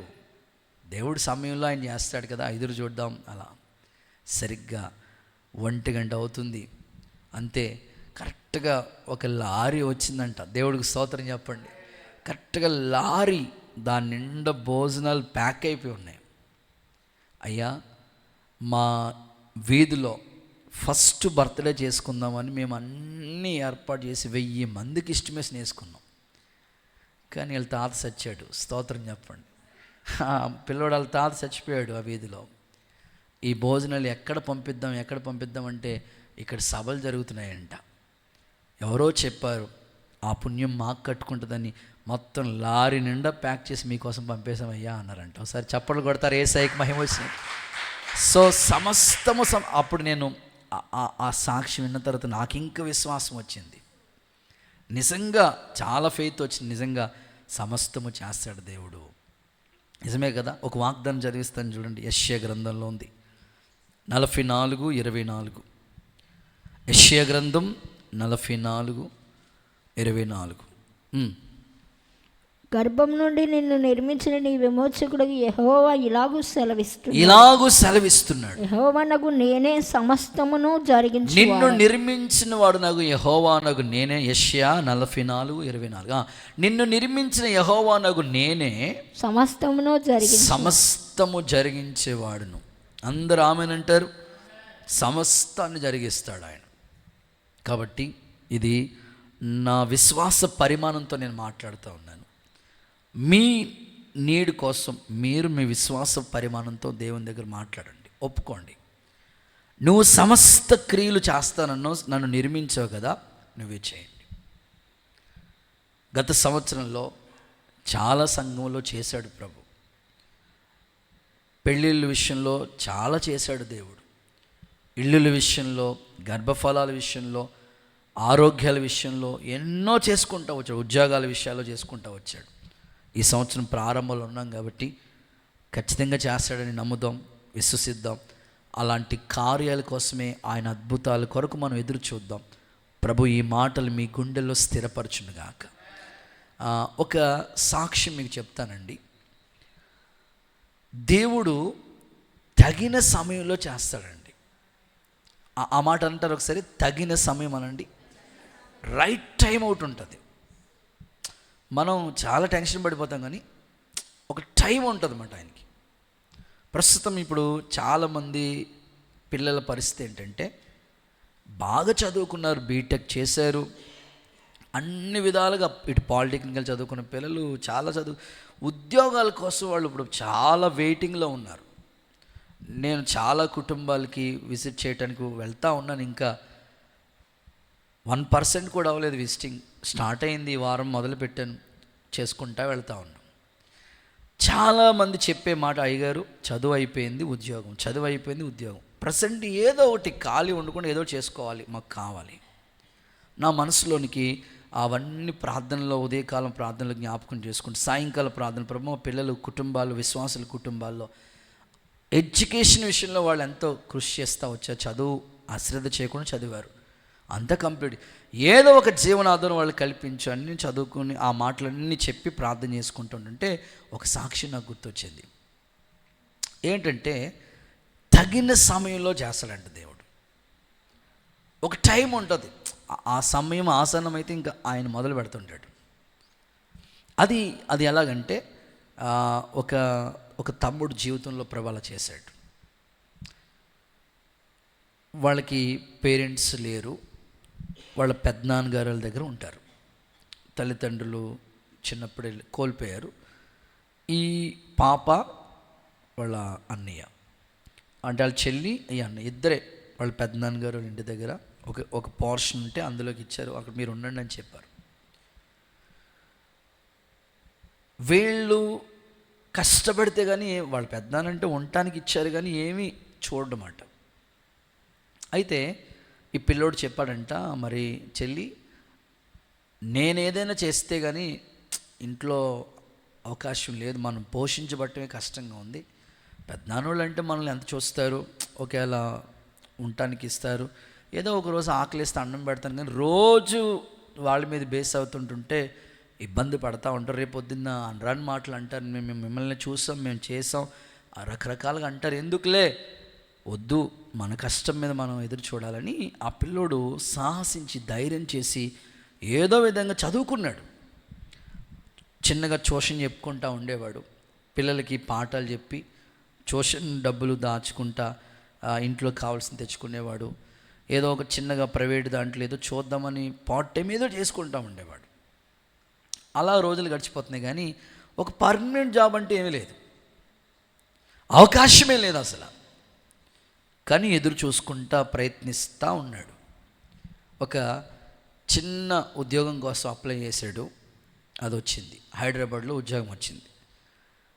దేవుడి సమయంలో ఆయన చేస్తాడు కదా, ఎదురు చూద్దాం. అలా సరిగ్గా 1 గంట అవుతుంది, అంతే. కరెక్ట్గా ఒక లారీ వచ్చిందంట. దేవుడికి స్తోత్రం చెప్పండి. కరెక్ట్గా లారీ, దాని నిండా భోజనాలు ప్యాక్ అయిపోయి ఉన్నాయి. అయ్యా, మా వీధిలో ఫస్ట్ బర్త్డే చేసుకుందామని మేము అన్నీ ఏర్పాటు చేసి 1000 మందికి ఇష్టమేసి వేసుకున్నాం. కానీ వీళ్ళ తాత చచ్చాడు. స్తోత్రం చెప్పండి. పిల్లోడు వాళ్ళ తాత చచ్చిపోయాడు ఆ వీధిలో. ఈ భోజనాలు ఎక్కడ పంపిద్దాం అంటే ఇక్కడ సభలు జరుగుతున్నాయంట. ఎవరో చెప్పారు, ఆ పుణ్యం మాకు కట్టుకుంటుందని మొత్తం లారీ నిండా ప్యాక్ చేసి మీకోసం పంపేశామయ్యా అన్నారంట. ఒకసారి చప్పట్లు కొడతారు, ఏసైకి మహిమ వచ్చింది. సో సమస్తము అప్పుడు నేను ఆ సాక్షి విన్న తర్వాత నాకు ఇంకా విశ్వాసం వచ్చింది. నిజంగా చాలా ఫెయిత్ వచ్చింది. నిజంగా సమస్తము చేస్తాడు దేవుడు. నిజమే కదా. ఒక వాగ్దానం చదివిస్తాను చూడండి. యెషయా గ్రంథంలో ఉంది 44:24. యెషయా గ్రంథం 44:24. గర్భం నుండి నిన్ను నిర్మించిన నీ విమోచకుడు యెహోవా ఇలాగూ సెలవిస్తున్నాడు. యెహోవానగు నేనే సమస్తమును జరిగించు. నిన్ను నిర్మించిన వాడు నాకు యెహోవానగు నేనే. యెషయా 44:24. నిన్ను నిర్మించిన యెహోవానగు నేనే సమస్తము జరిగించేవాడును. అందరూ ఆమేనంటారు. సమస్తాన్ని జరిగిస్తాడు ఆయన. కాబట్టి ఇది నా విశ్వాస పరిమాణంతో నేను మాట్లాడుతూ ఉన్నాను. మీ నీడ్ కోసం మీరు మీ విశ్వాస పరిమాణంతో దేవుని దగ్గర మాట్లాడండి, ఒప్పుకోండి. నువ్వు సమస్త క్రియలు చేస్తానన్నో, నన్ను నిర్మించావు కదా, నువ్వే చేయండి. గత సంవత్సరంలో చాలా సంఘంలో చేశాడు ప్రభు. పెళ్ళిళ్ళ విషయంలో చాలా చేశాడు దేవుడు. ఇళ్ళుల విషయంలో, గర్భఫలాల విషయంలో, ఆరోగ్యాల విషయంలో ఎన్నో చేసుకుంటూ వచ్చాడు. ఉద్యోగాల విషయాల్లో చేసుకుంటూ వచ్చాడు. ఈ సంవత్సరం ప్రారంభంలో ఉన్నాం కాబట్టి ఖచ్చితంగా చేస్తాడని నమ్ముదాం, విశ్వసిద్దాం. అలాంటి కార్యాల కోసమే, ఆయన అద్భుతాల కొరకు మనం ఎదురు చూద్దాం. ప్రభు ఈ మాటలు మీ గుండెల్లో స్థిరపరచునుగాక. ఒక సాక్ష్యం మీకు చెప్తానండి. దేవుడు తగిన సమయంలో చేస్తాడండి. ఆ మాట అంటారు ఒకసారి, తగిన సమయం అనండి. రైట్ టైం ఒకటి ఉంటుంది. మనం చాలా టెన్షన్ పడిపోతాం, కానీ ఒక టైం ఉంటుంది అన్నమాట ఆయనకి. ప్రస్తుతం ఇప్పుడు చాలామంది పిల్లల పరిస్థితి ఏంటంటే, బాగా చదువుకున్నారు, బీటెక్ చేశారు, అన్ని విధాలుగా ఇటు పాలిటెక్నికల్ చదువుకున్న పిల్లలు చాలా ఉద్యోగాల కోసం వాళ్ళు ఇప్పుడు చాలా వెయిటింగ్లో ఉన్నారు. నేను చాలా కుటుంబాలకి విజిట్ చేయడానికి వెళ్తూ ఉన్నాను. ఇంకా 1% కూడా అవ్వలేదు విజిటింగ్. స్టార్ట్ అయింది, ఈ వారం మొదలుపెట్టాను, చేసుకుంటా వెళ్తూ ఉన్నాం. చాలామంది చెప్పే మాట, అయ్యగారు చదువు అయిపోయింది, ఉద్యోగం, ప్రజెంట్ ఏదో ఒకటి ఖాళీ ఉండకుండా ఏదో చేసుకోవాలి, మాకు కావాలి. నా మనసులోనికి అవన్నీ ప్రార్థనలో, ఉదయకాలం ప్రార్థనలో జ్ఞాపకం చేసుకుంటూ, సాయంకాల ప్రార్థన, ప్రభు మా పిల్లలు కుటుంబాలు, విశ్వాసుల కుటుంబాల్లో ఎడ్యుకేషన్ విషయంలో వాళ్ళు ఎంతో కృషి చేస్తూ వచ్చారు. చదువు అశ్రద్ధ చేయకుండా చదివారు, అంతా కంప్లీట్. ఏదో ఒక జీవనాధారం వాళ్ళు కల్పించు అన్నీ చదువుకుని ఆ మాటలన్నీ చెప్పి ప్రార్థన చేసుకుంటుంటే ఒక సాక్షి నాకు గుర్తొచ్చింది. ఏంటంటే, తగిన సమయంలో చేస్తాడంట దేవుడు. ఒక టైం ఉంటుంది, ఆ సమయం ఆసన్నమైతే ఇంకా ఆయన మొదలు పెడుతుంటాడు. అది ఎలాగంటే, ఒక తమ్ముడు జీవితంలో ప్రభావం చేశాడు. వాళ్ళకి పేరెంట్స్ లేరు, వాళ్ళ పెద్దనాన్నగారు దగ్గర ఉంటారు. తల్లిదండ్రులు చిన్నప్పుడే కోల్పోయారు. ఈ పాప వాళ్ళ అన్నయ్య, అంటే వాళ్ళ చెల్లి, ఈ అన్నయ్య ఇద్దరే వాళ్ళ పెద్దనాన్నగారు ఇంటి దగ్గర ఒక పోర్షన్ ఉంటే అందులోకి ఇచ్చారు, అక్కడ మీరు ఉండండి అని చెప్పారు. వీళ్ళు కష్టపడితే కానీ, వాళ్ళ పెద్దనాన్నంటే ఉండటానికి ఇచ్చారు కానీ ఏమీ చూడమాట. అయితే ఈ పిల్లోడు చెప్పాడంట, మరి చెల్లి నేనేదైనా చేస్తే కానీ ఇంట్లో అవకాశం లేదు, మనం పోషించబట్టమే కష్టంగా ఉంది. పెద్దనాన్నోళ్ళు అంటే మనల్ని ఎంత చూస్తారు, ఒకేలా ఉండటానికి ఇస్తారు, ఏదో ఒకరోజు ఆకలిస్తే అన్నం పెడతాను, కానీ రోజు వాళ్ళ మీద బేస్ అవుతుంటుంటే ఇబ్బంది పడతా ఉంటారు. రేపు పొద్దున్న అనరాని మాటలు అంటారు, మేము మిమ్మల్ని చూసాం, మేము చేసాం, రకరకాలుగా అంటారు. ఎందుకులే, వద్దు, మన కష్టం మీద మనం ఎదురు చూడాలని ఆ పిల్లోడు సాహసించి ధైర్యం చేసి ఏదో విధంగా చదువుకున్నాడు. చిన్నగా ట్యూషన్ చెప్పుకుంటా ఉండేవాడు, పిల్లలకి పాఠాలు చెప్పి ట్యూషన్ డబ్బులు దాచుకుంటా ఇంట్లో కావాల్సింది తెచ్చుకునేవాడు. ఏదో ఒక చిన్నగా ప్రైవేట్ దాంట్లో ఏదో చూద్దామని పార్ట్ టైం ఏదో చేసుకుంటా ఉండేవాడు. అలా రోజులు గడిచిపోతున్నాయి, కానీ ఒక పర్మనెంట్ జాబ్ అంటే ఏమీ లేదు, అవకాశమే లేదు అసలు. కానీ ఎదురు చూసుకుంటా ప్రయత్నిస్తూ ఉన్నాడు. ఒక చిన్న ఉద్యోగం కోసం అప్లై చేశాడు, అది వచ్చింది, హైదరాబాద్లో ఉద్యోగం వచ్చింది.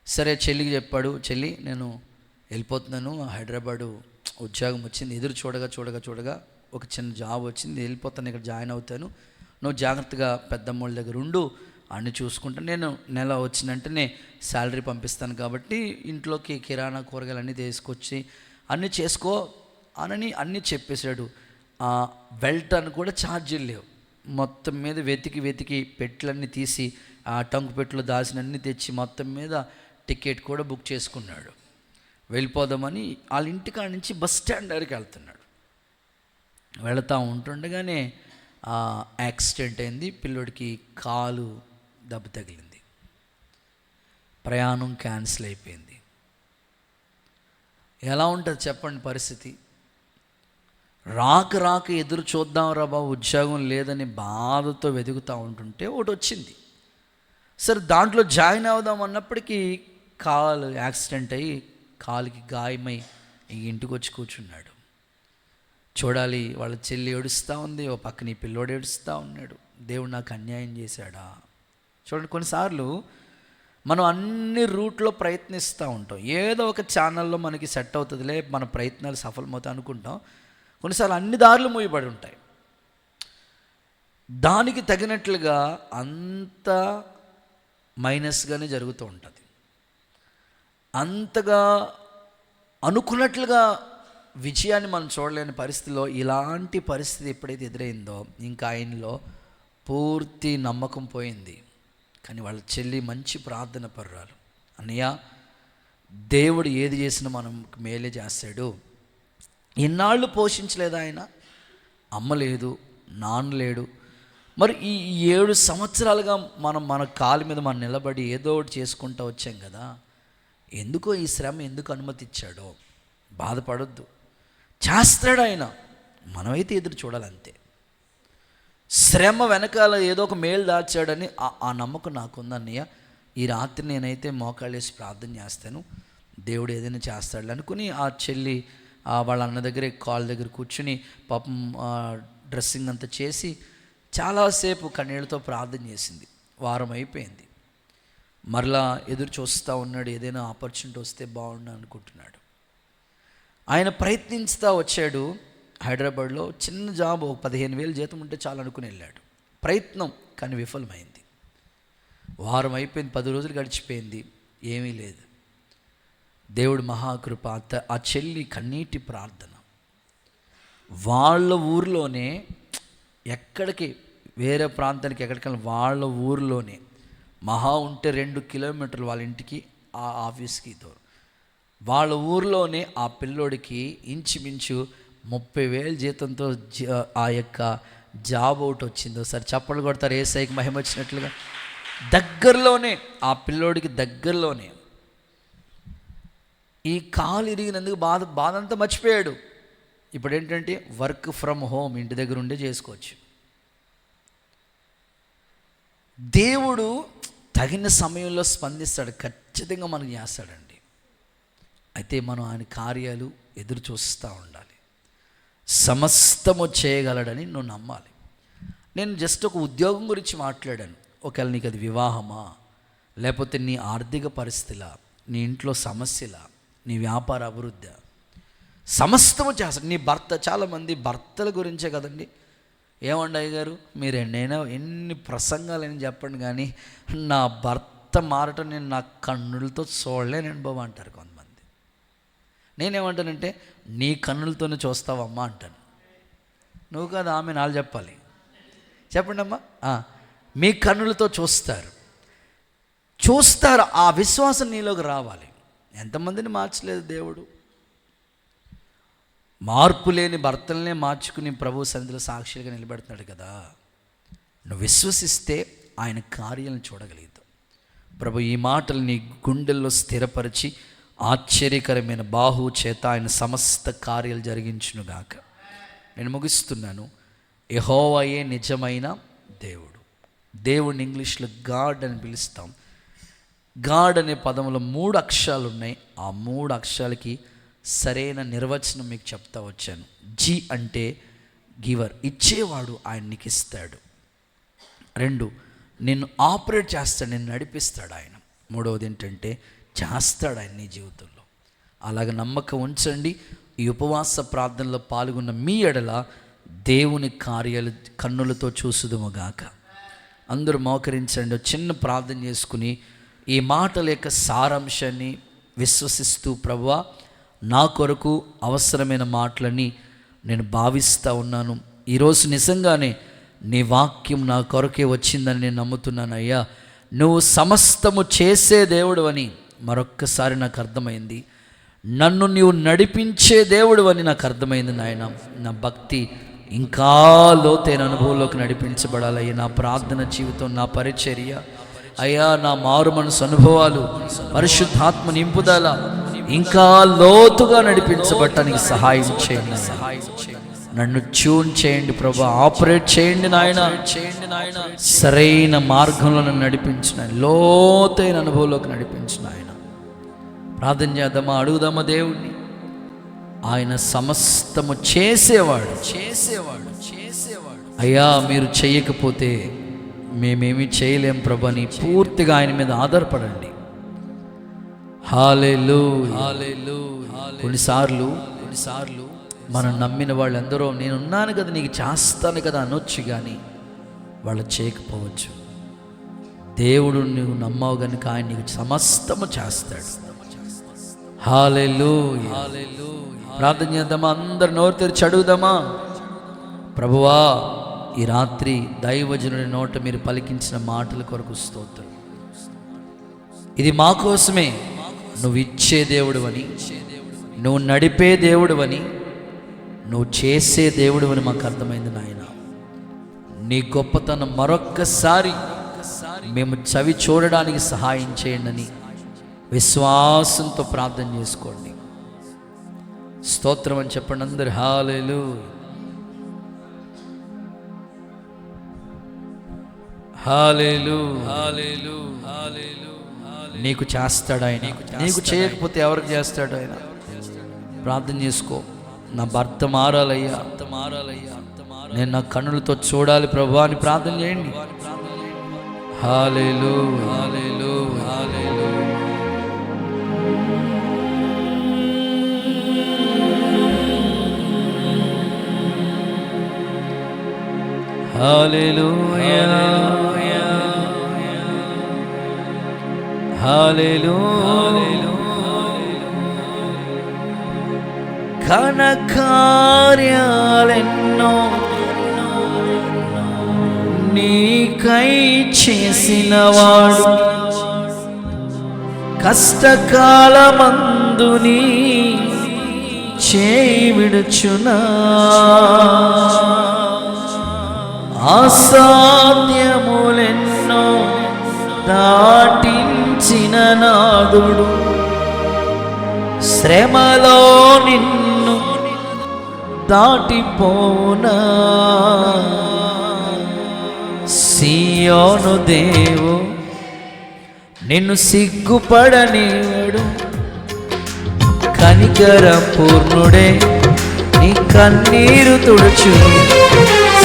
సరే చెల్లికి చెప్పాడు, చెల్లి నేను వెళ్ళిపోతున్నాను, హైదరాబాదు ఉద్యోగం వచ్చింది, ఎదురు చూడగా ఒక చిన్న జాబ్ వచ్చింది, వెళ్ళిపోతాను, ఇక్కడ జాయిన్ అవుతాను, నువ్వు జాగ్రత్తగా పెద్దమ్మోళ్ళ దగ్గర ఉండు, అన్నీ చూసుకుంటా, నేను నెల వచ్చిన వెంటనే శాలరీ పంపిస్తాను, కాబట్టి ఇంట్లోకి కిరాణా కూరగాయలు అన్నీ తీసుకొచ్చి అన్నీ చేసుకో అని అన్నీ చెప్పేశాడు. వెళ్ళటానికి కూడా ఛార్జీలు లేవు. మొత్తం మీద వెతికి పెట్లన్నీ తీసి ఆ టంకు పెట్టులో దాచినన్నీ తెచ్చి మొత్తం మీద టికెట్ కూడా బుక్ చేసుకున్నాడు. వెళ్ళిపోదామని వాళ్ళ ఇంటికాడ నుంచి బస్ స్టాండ్ దగ్గరికి వెళ్తున్నాడు. వెళుతూ ఉంటుండగానే యాక్సిడెంట్ అయింది, పిల్లోడికి కాలు దెబ్బ తగిలింది, ప్రయాణం క్యాన్సిల్ అయిపోయింది. ఎలా ఉంటుంది చెప్పండి పరిస్థితి? రాక ఎదురు చూద్దాం రా బాబు, ఉద్యోగం లేదని బాధతో వెతుకుతూ ఉంటుంటే ఒకటి వచ్చింది. సరే దాంట్లో జాయిన్ అవుదాం అన్నప్పటికీ కాలు యాక్సిడెంట్ అయ్యి కాలుకి గాయమై ఇంటికి వచ్చి కూర్చున్నాడు. చూడాలి, వాళ్ళ చెల్లి ఏడుస్తూ ఉంది, ఓ పక్కన ఈ పిల్లోడు ఏడుస్తూ ఉన్నాడు. దేవుడు నాకు అన్యాయం చేశాడా? చూడండి, కొన్నిసార్లు మనం అన్ని రూట్లో ప్రయత్నిస్తూ ఉంటాం, ఏదో ఒక ఛానల్లో మనకి సెట్ అవుతుందిలే, మన ప్రయత్నాలు సఫలమవుతాయి అనుకుంటాం. కొన్నిసార్లు అన్ని దారులు మూయబడి ఉంటాయి, దానికి తగినట్లుగా అంత మైనస్గానే జరుగుతూ ఉంటుంది. అంతగా అనుకున్నట్లుగా విజయాన్ని మనం చూడలేని పరిస్థితిలో ఇలాంటి పరిస్థితి ఎప్పుడైతే ఎదురైందో ఇంకా ఆయనలో పూర్తి నమ్మకం పోయింది. కానీ వాళ్ళ చెల్లి మంచి ప్రార్థన పర్రాలు, అన్నయ్య దేవుడు ఏది చేసినా మనం మేలే చేస్తాడు, ఇన్నాళ్ళు పోషించలేదు ఆయన, అమ్మ లేదు, నాన్న లేడు, మరి ఈ 7 సంవత్సరాలుగా మనం మన కాలు మీద మనం నిలబడి ఏదో ఒకటి చేసుకుంటూ వచ్చాం కదా, ఎందుకో ఈ శ్రమ ఎందుకు అనుమతిచ్చాడో? బాధపడొద్దు, చేస్తాడు ఆయన, మనమైతే ఎదురు చూడాలంతే. శ్రమ వెనకాల ఏదో ఒక మేలు దాచాడని ఆ నమ్మకం నాకుందన్నయ్య. ఈ రాత్రి నేనైతే మోకాళ్ళేసి ప్రార్థన చేస్తాను, దేవుడు ఏదైనా చేస్తాడు అనుకుని ఆ చెల్లి వాళ్ళ అన్న దగ్గర కాల్ దగ్గర కూర్చుని పాపం డ్రెస్సింగ్ అంతా చేసి చాలాసేపు కన్నీళ్ళతో ప్రార్థన చేసింది. వారం అయిపోయింది, మరలా ఎదురు చూస్తూ ఉన్నాడు, ఏదైనా ఆపర్చునిటీ వస్తే బాగుండు అనుకుంటున్నాడు. ఆయన ప్రయత్నిస్తూ వచ్చాడు. హైదరాబాద్లో చిన్న జాబ్, 15,000 జీతం ఉంటే చాలు అనుకుని వెళ్ళాడు. ప్రయత్నం కానీ విఫలమైంది. వారం అయిపోయింది, 10 రోజులు గడిచిపోయింది, ఏమీ లేదు. దేవుడు మహాకృప, ఆ చెల్లి కన్నీటి ప్రార్థన, వాళ్ళ ఊరిలోనే, ఎక్కడికి వేరే ప్రాంతానికి ఎక్కడికైనా వాళ్ళ ఊరిలోనే మహా ఉంటే 2 కిలోమీటర్లు వాళ్ళ ఇంటికి ఆ ఆఫీస్కి దూరం, వాళ్ళ ఊరిలోనే ఆ పిల్లోడికి ఇంచుమించు 30,000 జీతంతో ఆ యొక్క జాబ్ ఒకటి వచ్చింది. ఒకసారి చప్పట్లు కొడతారు, యేసయ్యకి మహిమ వచ్చినట్లుగా. దగ్గరలోనే, ఆ పిల్లోడికి దగ్గరలోనే. ఈ కాలు ఇరిగినందుకు బాధ అంతా మర్చిపోయాడు. ఇప్పుడు ఏంటంటే వర్క్ ఫ్రమ్ హోమ్, ఇంటి దగ్గర ఉండే చేసుకోవచ్చు. దేవుడు తగిన సమయంలో స్పందిస్తాడు, ఖచ్చితంగా మనకు చేస్తాడండి. అయితే మనం ఆయన కార్యాలు ఎదురు చూస్తూ ఉండాలి. సమస్తము చేయగలడని నువ్వు నమ్మాలి. నేను జస్ట్ ఒక ఉద్యోగం గురించి మాట్లాడాను. ఒకవేళ నీకు అది వివాహమా, లేకపోతే నీ ఆర్థిక పరిస్థితిలా, నీ ఇంట్లో సమస్యలా, నీ వ్యాపార అభివృద్ధి, సమస్తము చేస్తాడు. నీ భర్త, చాలామంది భర్తల గురించే కదండి, ఏమండి అయ్యగారు మీరు ఎన్ని ప్రసంగాలని చెప్పండి కానీ నా భర్త మారటం నేను నా కన్నులతో చూడలేనండి బాబు అంటారు కొంతమంది. నేనేమంటానంటే నీ కన్నులతోనే చూస్తావమ్మా అంటాను. నువ్వు కాదు ఆమె నాలు చెప్పాలి. చెప్పండి అమ్మా. మీ కన్నులతో చూస్తారు. ఆ విశ్వాసం నీలోకి రావాలి. ఎంతమందిని మార్చలేదు దేవుడు. మార్పు లేని భర్తలనే మార్చుకుని ప్రభు సన్నిధిలో సాక్షులుగా నిలబెడుతున్నాడు కదా. నువ్వు విశ్వసిస్తే ఆయన కార్యాలను చూడగలుగుతావు. ప్రభు ఈ మాటలు నీ గుండెల్లో స్థిరపరిచి ఆశ్చర్యకరమైన బాహువు చేత ఆయన సమస్త కార్యాలు జరిగించునుగాక. నేను ముగిస్తున్నాను. యెహోవాయే నిజమైన దేవుడు. దేవుడిని ఇంగ్లీష్లో గాడ్ అని పిలుస్తాం. గాడ్ అనే పదంలో 3 అక్షరాలు ఉన్నాయి. ఆ 3 అక్షరాలకి సరైన నిర్వచనం మీకు చెప్తా వచ్చాను. జి అంటే గివర్, ఇచ్చేవాడు, ఆయన నీకు ఇస్తాడు. 2, నిన్ను ఆపరేట్ చేస్తాడు, నిన్ను నడిపిస్తాడు ఆయన. 3వది ఏంటంటే చేస్తాడు ఆయన నీ జీవితంలో. అలాగ నమ్మకం ఉంచండి. ఈ ఉపవాస ప్రార్థనలో పాల్గొన్న మీ ఎడల దేవుని కార్యాలు కన్నులతో చూసుదుముగాక. అందరూ మోకరించండి. చిన్న ప్రార్థన చేసుకుని ఈ మాటల యొక్క సారాంశాన్ని విశ్వసిస్తూ, ప్రభువా నా కొరకు అవసరమైన మాటలని నేను భావిస్తూ ఉన్నాను. ఈరోజు నిజంగానే నీ వాక్యం నా కొరకే వచ్చిందని నేను నమ్ముతున్నాను అయ్యా. నువ్వు సమస్తము చేసే దేవుడు అని మరొక్కసారి నాకు అర్థమైంది. నన్ను నీవు నడిపించే దేవుడు అని నాకు అర్థమైంది నాయన. నా భక్తి ఇంకా లోతైన అనుభవంలోకి నడిపించబడాలయ్యా. నా ప్రార్థన జీవితం, నా పరిచర్య అయ్యా, నా మారు మనసు అనుభవాలు, పరిశుద్ధాత్మ నింపుదల ఇంకా లోతుగా నడిపించబడటానికి సహాయం చేయండి. నన్ను ట్యూన్ చేయండి ప్రభు, ఆపరేట్ చేయండి నాయన. సరైన మార్గంలో నన్ను నడిపించిన, లోతైన అనుభవంలోకి నడిపించిన ఆయన. ప్రార్థన చేద్దామా, అడుగుదామా దేవుణ్ణి. ఆయన సమస్తము చేసేవాడు. అయ్యా మీరు చేయకపోతే మేమేమి చేయలేం ప్రభు అని పూర్తిగా ఆయన మీద ఆధారపడండి. హల్లెలూయా. కొన్నిసార్లు మనం నమ్మిన వాళ్ళందరూ నేనున్నాను కదా, నీకు చేస్తాను కదా అనొచ్చు, కానీ వాళ్ళు చేయకపోవచ్చు. దేవుడు నువ్వు నమ్మావు కనుక ఆయన నీకు సమస్తము చేస్తాడు. హల్లెలూయా. ప్రార్థన చేద్దామా, అందరు నోరు తెరిచి అడుగుదామా. ప్రభువా ఈ రాత్రి దైవజనుడి నోట మీరు పలికించిన మాటల కొరకు స్తోత్రం. ఇది మా కోసమే. నువ్వు ఇచ్చే దేవుడు అని, నువ్వు నడిపే దేవుడు అని, నువ్వు చేసే దేవుడు అని మాకు అర్థమైంది నాయన. నీ గొప్పతనం మరొక్కసారి మేము చవి చూడడానికి సహాయం చేయండి అని విశ్వాసంతో ప్రార్థన చేసుకోండి. స్తోత్రం అని చెప్పండి అందరు. హల్లెలూయా. నీకు చేస్తాడు ఆయన. నీకు చేయకపోతే ఎవరికి చేస్తాడు ఆయన? ప్రార్థన చేసుకో. నా భర్త మారాలయ్యా, నేను నా కన్నులతో చూడాలి ప్రభువా అని ప్రార్థన చేయండి. హల్లెలూయా, హల్లెలూయా, హల్లెలూయా. హల్లెలూయా, హల్లెలూయా. ఘన కార్యాలెన్నో నీకై చేసినవాడు, కష్టకాలమందు నీ చేయి విడుచునా, అసాధ్యములెన్నో దాటించిన నాదుడు, శ్రమలో నిన్ను దాటిపోనా. సియోను దేవు నిన్ను సిగ్గుపడనివాడు, కనికర పూర్ణుడే నీ కన్నీరు తుడుచు.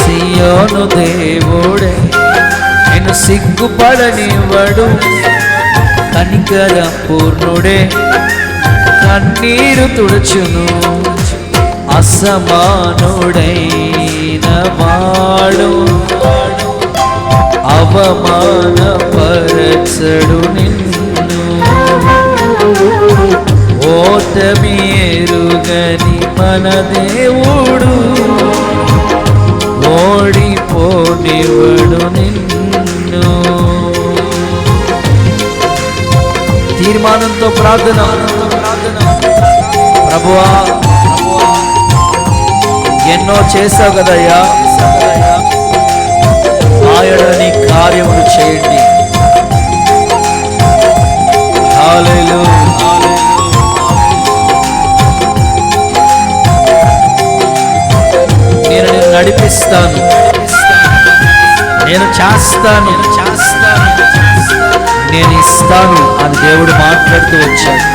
సియోను దేవుడే నిన్ను సిగ్గుపడనివాడు, కనికర పూర్ణుడే కన్నీరు తుడుచును. అసమానుడైన వాడు అవమానపరచడు నిన్ను. ఓటమి ఎరుగని మన దేవుడు ఓడిపోనివ్వడు నిన్ను. తీర్మానంతో ప్రార్థన. ప్రభువా, ఎన్నో చేసావు కదయ్యా, ఆయనని కార్యములు చేయండి. హల్లెలూయా. నేను నిన్ను నడిపిస్తాను, నేను చేస్తాను, నేను ఇస్తాను అని దేవుడు మాట్లాడుతూ వచ్చాడు.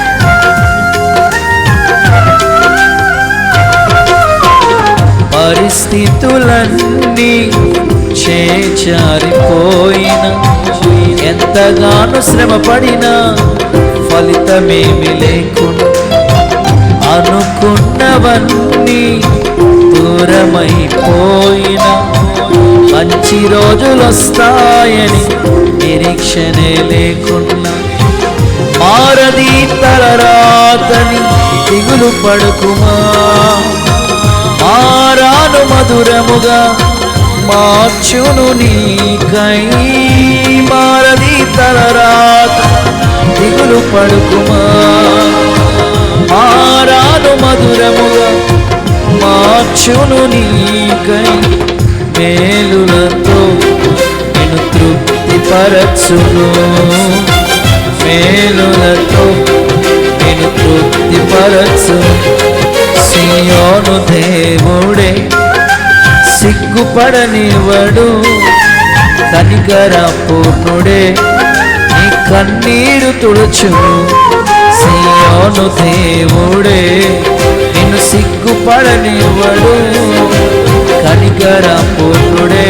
పరిస్థితులన్నీ చేజారిపోయిన, ఎంతగానో శ్రమ పడినా ఫలితమేమి లేకుండా, అనుకున్నవన్నీ దూరమైపోయిన, మంచి రోజులు వస్తాయని నిరీక్షణే లేకున్నా, మారది తలరాతని దిగులు పడుకుమా, మారాను మధురముగా మార్చును నీకై, మారది తలరాత దిగులు పడుకుమా, మారాను మధురముగా మార్చును నీకై, మేలులతో నిన్ను తృప్తిపరచును, మేలులతో నిన్ను తృప్తిపరచును. సియోను దేవుడే సిగ్గుపడనివ్వడు, కనికర పూర్ణుడే నీ కన్నీరు తుడుచును. సియోను దేవుడే నిన్ను సిగ్గుపడనివ్వడు, కనికర పూర్ణుడే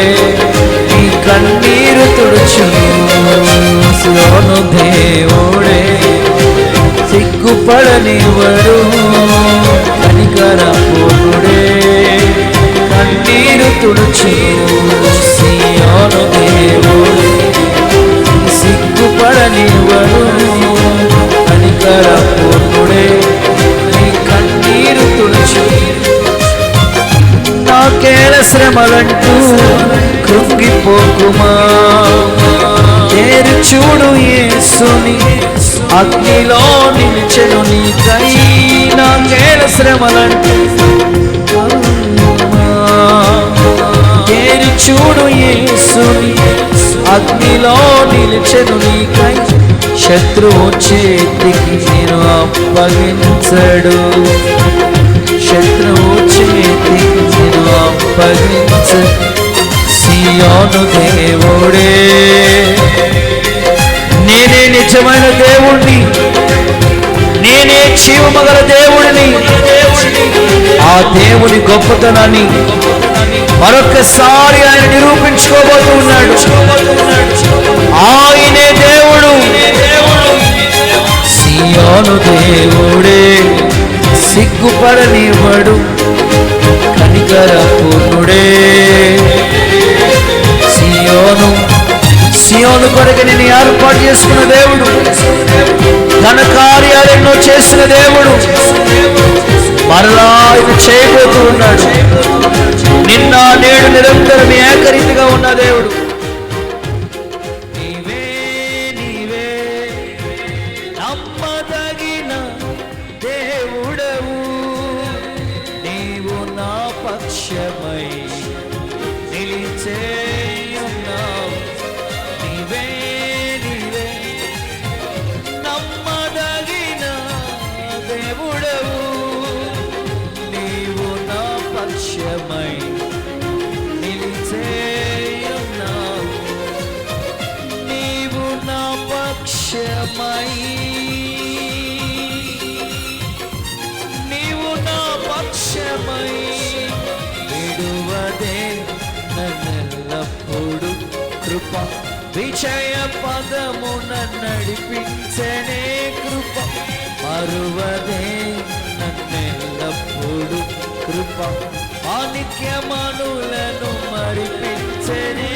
నీ కన్నీరు తుడుచును. సియోను దేవుడే సిగ్గుపడనివ్వడు, కనికర పూర్ణుడే కన్నీరు తుడుచును. సియోను దేవుడే సిగ్గుపడనివ్వడు, కనికర పూర్ణుడే నీ కన్నీరు తుడుచును. నాకేల శ్రమలంటూ కృంగిపోకుమా, తేరు చూడు యేసుని అగ్నిలో నిలిచెను నీకై. నాకేల శ్రమలంటూ తేరు చూడు యేసుని అగ్నిలో నిలిచెను నీకై. శత్రువు చేతికి నేను అప్పగించడు, శత్రువు చేతికి నేను అప్పగించడు. సియోను దేవుడే నేనే నిజమైన దేవుణ్ణి, నేనే జీవమగల దేవుడిని. ఆ దేవుని గొప్పతనాన్ని మరొకసారి ఆయన నిరూపించుకోబోతూ ఉన్నాడు. ఆయనే దేవుడు. సియోను దేవుడే సిగ్గుపడనివ్వడు, కనికర పూర్ణుడే. సియోను కొరకు నేను ఏర్పాటు చేసుకున్న దేవుడు, ఘన కార్యాలు ఎన్నో చేసిన దేవుడు మరలా ఆయన చేయబోతూ ఉన్నాడు. నిన్న నేడు నిరంతరం ఏకరీతిగా ఉన్న దేవుడు. నీవే నీవే నమ్మదగిన దేవుడవు, నీవు నా పక్షమై నిలిచేయున్నావు. నీవే నీవే నమ్మదగిన దేవుడవు, నీవు నా పక్షమై నిలిచేయున్నావు. నీవు నా పక్షమై, నీవు నా పక్షమై విడువదే నన్నెల్లప్పుడు కృప. విజయ పదమున నడిపించనే కృప, మరువదే నన్నెల్లప్పుడు కృప. కృప మాణిక్యమణులను మరిపించెని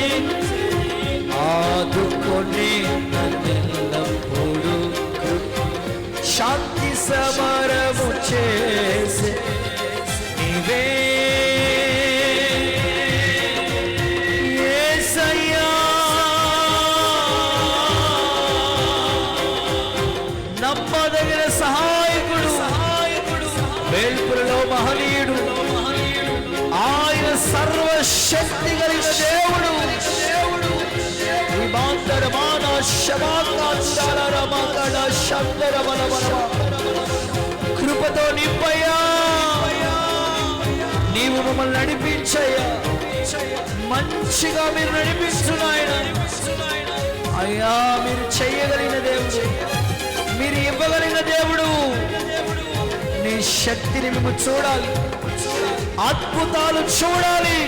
ఆదుకొని నన్నెల్లప్పుడు శాంతి సమరము చేసే నీవే యేసయ్యా నమ్మదగిన సహాయకుడు వేల్పులలో మహనీయుడు ఆయన సర్వశక్తి కలిగిన దేవుడు కృపతో నింపయ్యా నీవు మమ్మల్ని నడిపించయ్యా మంచిగా మీరు నడిపిస్తున్నాయన అయ్యా మీరు చెయ్యగలిగిన దేవుడు మీరు ఇవ్వగలిగిన దేవుడు నీ శక్తిని మేము చూడాలి అద్భుతాలు చూడాలి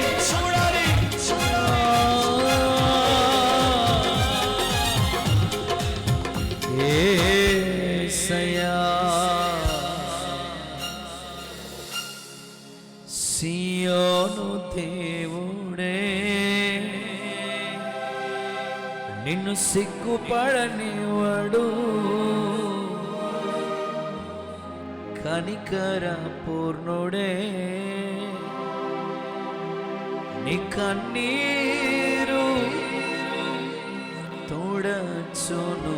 యేసయ్యా సియోను దేవుడే నిన్ను సిగ్గుపడనివాడు కనికర పూర్ణుడే నీ కన్నీరు తోడచును.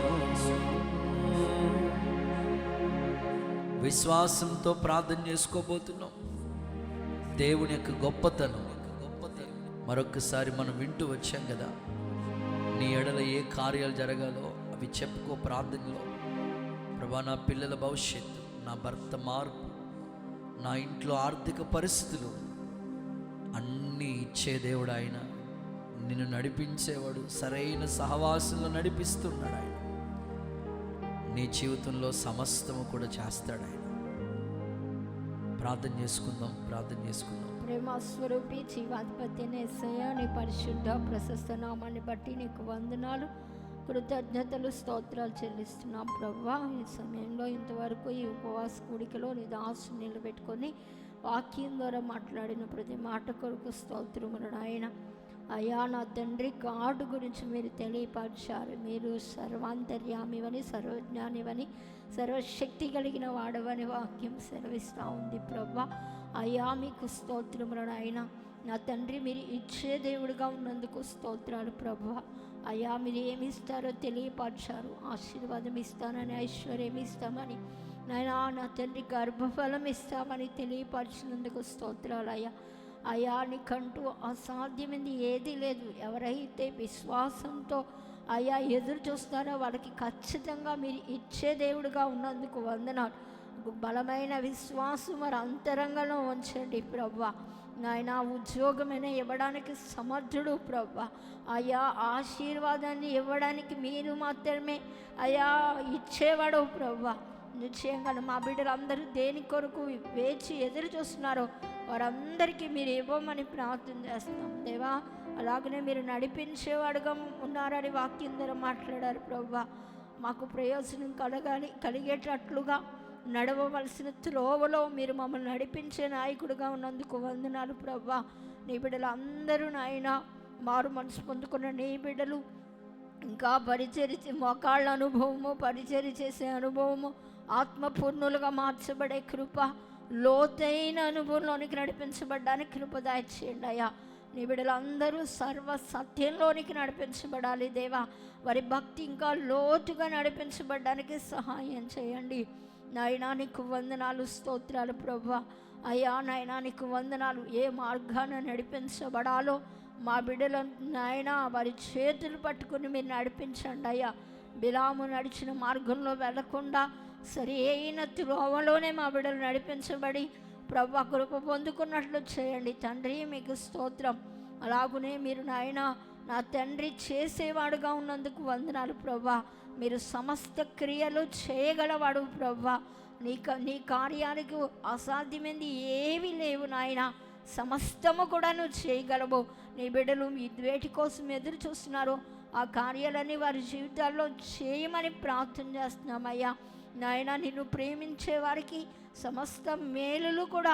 విశ్వాసంతో ప్రార్థన చేసుకోబోతున్నాం. దేవుని యొక్క గొప్పతనం మరొకసారి మనం వింటూ వచ్చాం కదా. నీ ఎడల ఏ కార్యాలు జరగాలో అవి చెప్పుకో ప్రార్థనలో. ప్రభా నా పిల్లల భవిష్యత్తు, నా భర్త మార్పు, నా ఇంట్లో ఆర్థిక పరిస్థితులు అన్నీ ఇచ్చే దేవుడు ఆయన. నిన్ను నడిపించేవాడు, సరైన సహవాసంలో నడిపిస్తున్నాడు ఆయన. నీ జీవితంలో సమస్తము కూడా చేస్తాడు ఆయన. ప్రార్థన చేసుకుందాం. ప్రేమ స్వరూపి జీవాధిపతి యేసయ్యా, నీ పరిశుద్ధ ప్రశస్త నామాన్ని బట్టి నీకు వందనాలు, కృతజ్ఞతలు, స్తోత్రాలు చెల్లిస్తున్నాం ప్రభువా. ఈ సమయంలో ఇంతవరకు ఈ ఉపవాస కూడికలో నీ దాసు నిలబెట్టుకొని వాక్యం ద్వారా మాట్లాడిన ప్రతి మాట కొరకు స్తోత్రములు నాయన. అయ్యా నా తండ్రి, గాడ్ గురించి మీరు తెలియపరిచారు. మీరు సర్వాంతర్యామివని, సర్వజ్ఞానివని, సర్వశక్తి కలిగిన వాడవని వాక్యం సెలవిస్తూ ఉంది ప్రభువా. అయ్యా మీకు స్తోత్రములు నాయన. నా తండ్రి, మీరు ఇచ్చే దేవుడిగా ఉన్నందుకు స్తోత్రాలు ప్రభువా. అయ్యా మీరు ఏమి ఇస్తారో తెలియపరిచారు. ఆశీర్వాదం ఇస్తానని, ఐశ్వర్యం ఇస్తామని నాయన, నా తండ్రి గర్భఫలం ఇస్తామని తెలియపరిచినందుకు స్తోత్రాలు అయ్యా. అయ్యా నీకంటూ అసాధ్యమైంది ఏదీ లేదు. ఎవరైతే విశ్వాసంతో అయ్యా ఎదురు చూస్తారో వాళ్ళకి ఖచ్చితంగా మీరు ఇచ్చే దేవుడిగా ఉన్నందుకు వందనాలు. బలమైన విశ్వాసం మరి అంతరంగంలో ఉంచండి ప్రభువా. నాయన ఉద్యోగమైనా ఇవ్వడానికి సమర్థుడు ప్రభువా. అయ్యా ఆశీర్వాదాన్ని ఇవ్వడానికి మీరు మాత్రమే అయ్యా ఇచ్చేవాడు ప్రభువా. నిశ్చయంగా మా బిడ్డలందరూ దేని కొరకు వేచి ఎదురు చూస్తున్నారో వారందరికీ మీరు ఇవ్వమని ప్రార్థన చేస్తున్నాం దేవా. అలాగనే మీరు నడిపించేవాడుగా ఉన్నారని వాక్యం ద్వారా మాట్లాడారు ప్రభువా. మాకు ప్రయోజనం కలిగేటట్లుగా నడవవలసిన త్రోవలో మీరు మమ్మల్ని నడిపించే నాయకుడిగా ఉన్నందుకు వందనాలు ప్రభువా. నీ బిడ్డలు అందరూ నాయన మారు మనసు పొందుకున్న నీ బిడ్డలు ఇంకా మోకాళ్ళ అనుభవము, పరిచర్య చేసే అనుభవము, ఆత్మపూర్ణులుగా మార్చబడే కృప, లోతైన అనుభవంలోనికి నడిపించబడ్డానికి కృప దయచేయండి అయ్యా. నీ బిడ్డలందరూ సర్వ సత్యంలోనికి నడిపించబడాలి దేవా. వారి భక్తి ఇంకా లోతుగా నడిపించబడ్డానికి సహాయం చేయండి నాయనా. నీకు వందనాలు, స్తోత్రాలు ప్రభువా. అయ్యా నాయనా నీకు వందనాలు. ఏ మార్గాన నడిపించబడాలో మా బిడ్డల నాయన వారి చేతులు పట్టుకుని మీరు నడిపించండి అయ్యా. బిలాము నడిచిన మార్గంలో వెళ్లకుండా సరి అయిన త్రోవలోనే మా బిడ్డలు నడిపించబడి ప్రభువా కృప పొందుకున్నట్లు చేయండి తండ్రి. మీకు స్తోత్రం. అలాగునే మీరు నాయన నా తండ్రి చేసేవాడుగా ఉన్నందుకు వందనాలు ప్రభువా. మీరు సమస్త క్రియలు చేయగలవాడు ప్రభువా. నీ కార్యానికి అసాధ్యమైంది ఏమీ లేవు నాయన. సమస్తము కూడా నువ్వు చేయగలవు. నీ బిడ్డలు మీ వేటి కోసం ఎదురు చూస్తున్నారు ఆ కార్యాలన్నీ వారి జీవితాల్లో చేయమని ప్రార్థన చేస్తున్నామయ్యా. నాయన, నిన్ను ప్రేమించే వారికి సమస్త మేలులు కూడా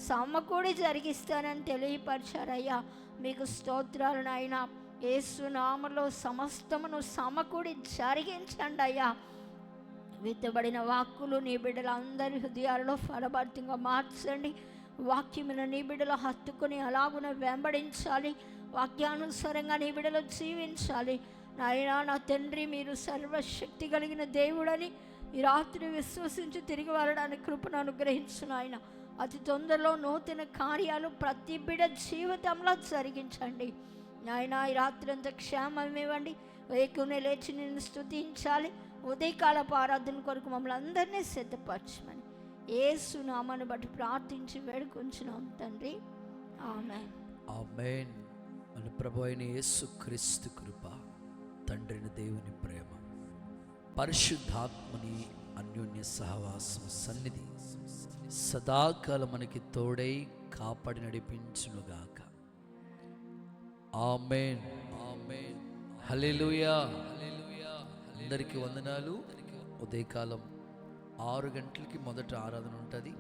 సమకూడి జరిగిస్తానని తెలియపరిచారయ్యా. మీకు స్తోత్రాలు నాయన. యేసు నామములో సమస్తమును సమకూడి జరిగించండి అయ్యా. విత్తబడిన వాక్కులు నీ బిడ్డలందరి హృదయాలలో ఫలభరితంగా మార్చండి. వాక్యమును నీ బిడ్డలు హత్తుకొని అలాగున వెంబడించాలి. వాక్యానుసారంగా నీ బిడ్డలు జీవించాలి. నాయనా, నా తండ్రి, మీరు సర్వశక్తి కలిగిన దేవుడని ఈ రాత్రి విశ్వసించి తిరిగి వెళ్ళడానికి కృపను అనుగ్రహించు నాయన. అతి తొందరలో నూతన కార్యాలు ప్రతి బిడ్డ జీవితంలో జరిగించండి నాయన. ఈ రాత్రి అంతా క్షేమం ఇవ్వండి. వేకునే లేచి నిన్ను స్తుతించాలి. ఉదయకాలపు ఆరాధన కొరకు మమ్మల్ని అందరినీ సిద్ధపరచమని యేసు నామాన్ని బట్టి ప్రార్థించి వేడుకొంచున్నాం తండ్రి. ఆమేన్. ఆమేన్. మన ప్రభు అయిన యేసు క్రీస్తు కృప, తండ్రిని దేవుని ప్రేమ, పరిశుద్ధాత్మని అన్యోన్య సహవాసం సన్నిధి సదాకాలం మనకి తోడై కాపాడి నడిపించునుగాక. ఆమేన్. ఆమేన్. హల్లెలూయా. అందరికీ వందనాలు. ఉదయకాలం 6 గంటలకి మొదట ఆరాధన ఉంటుంది.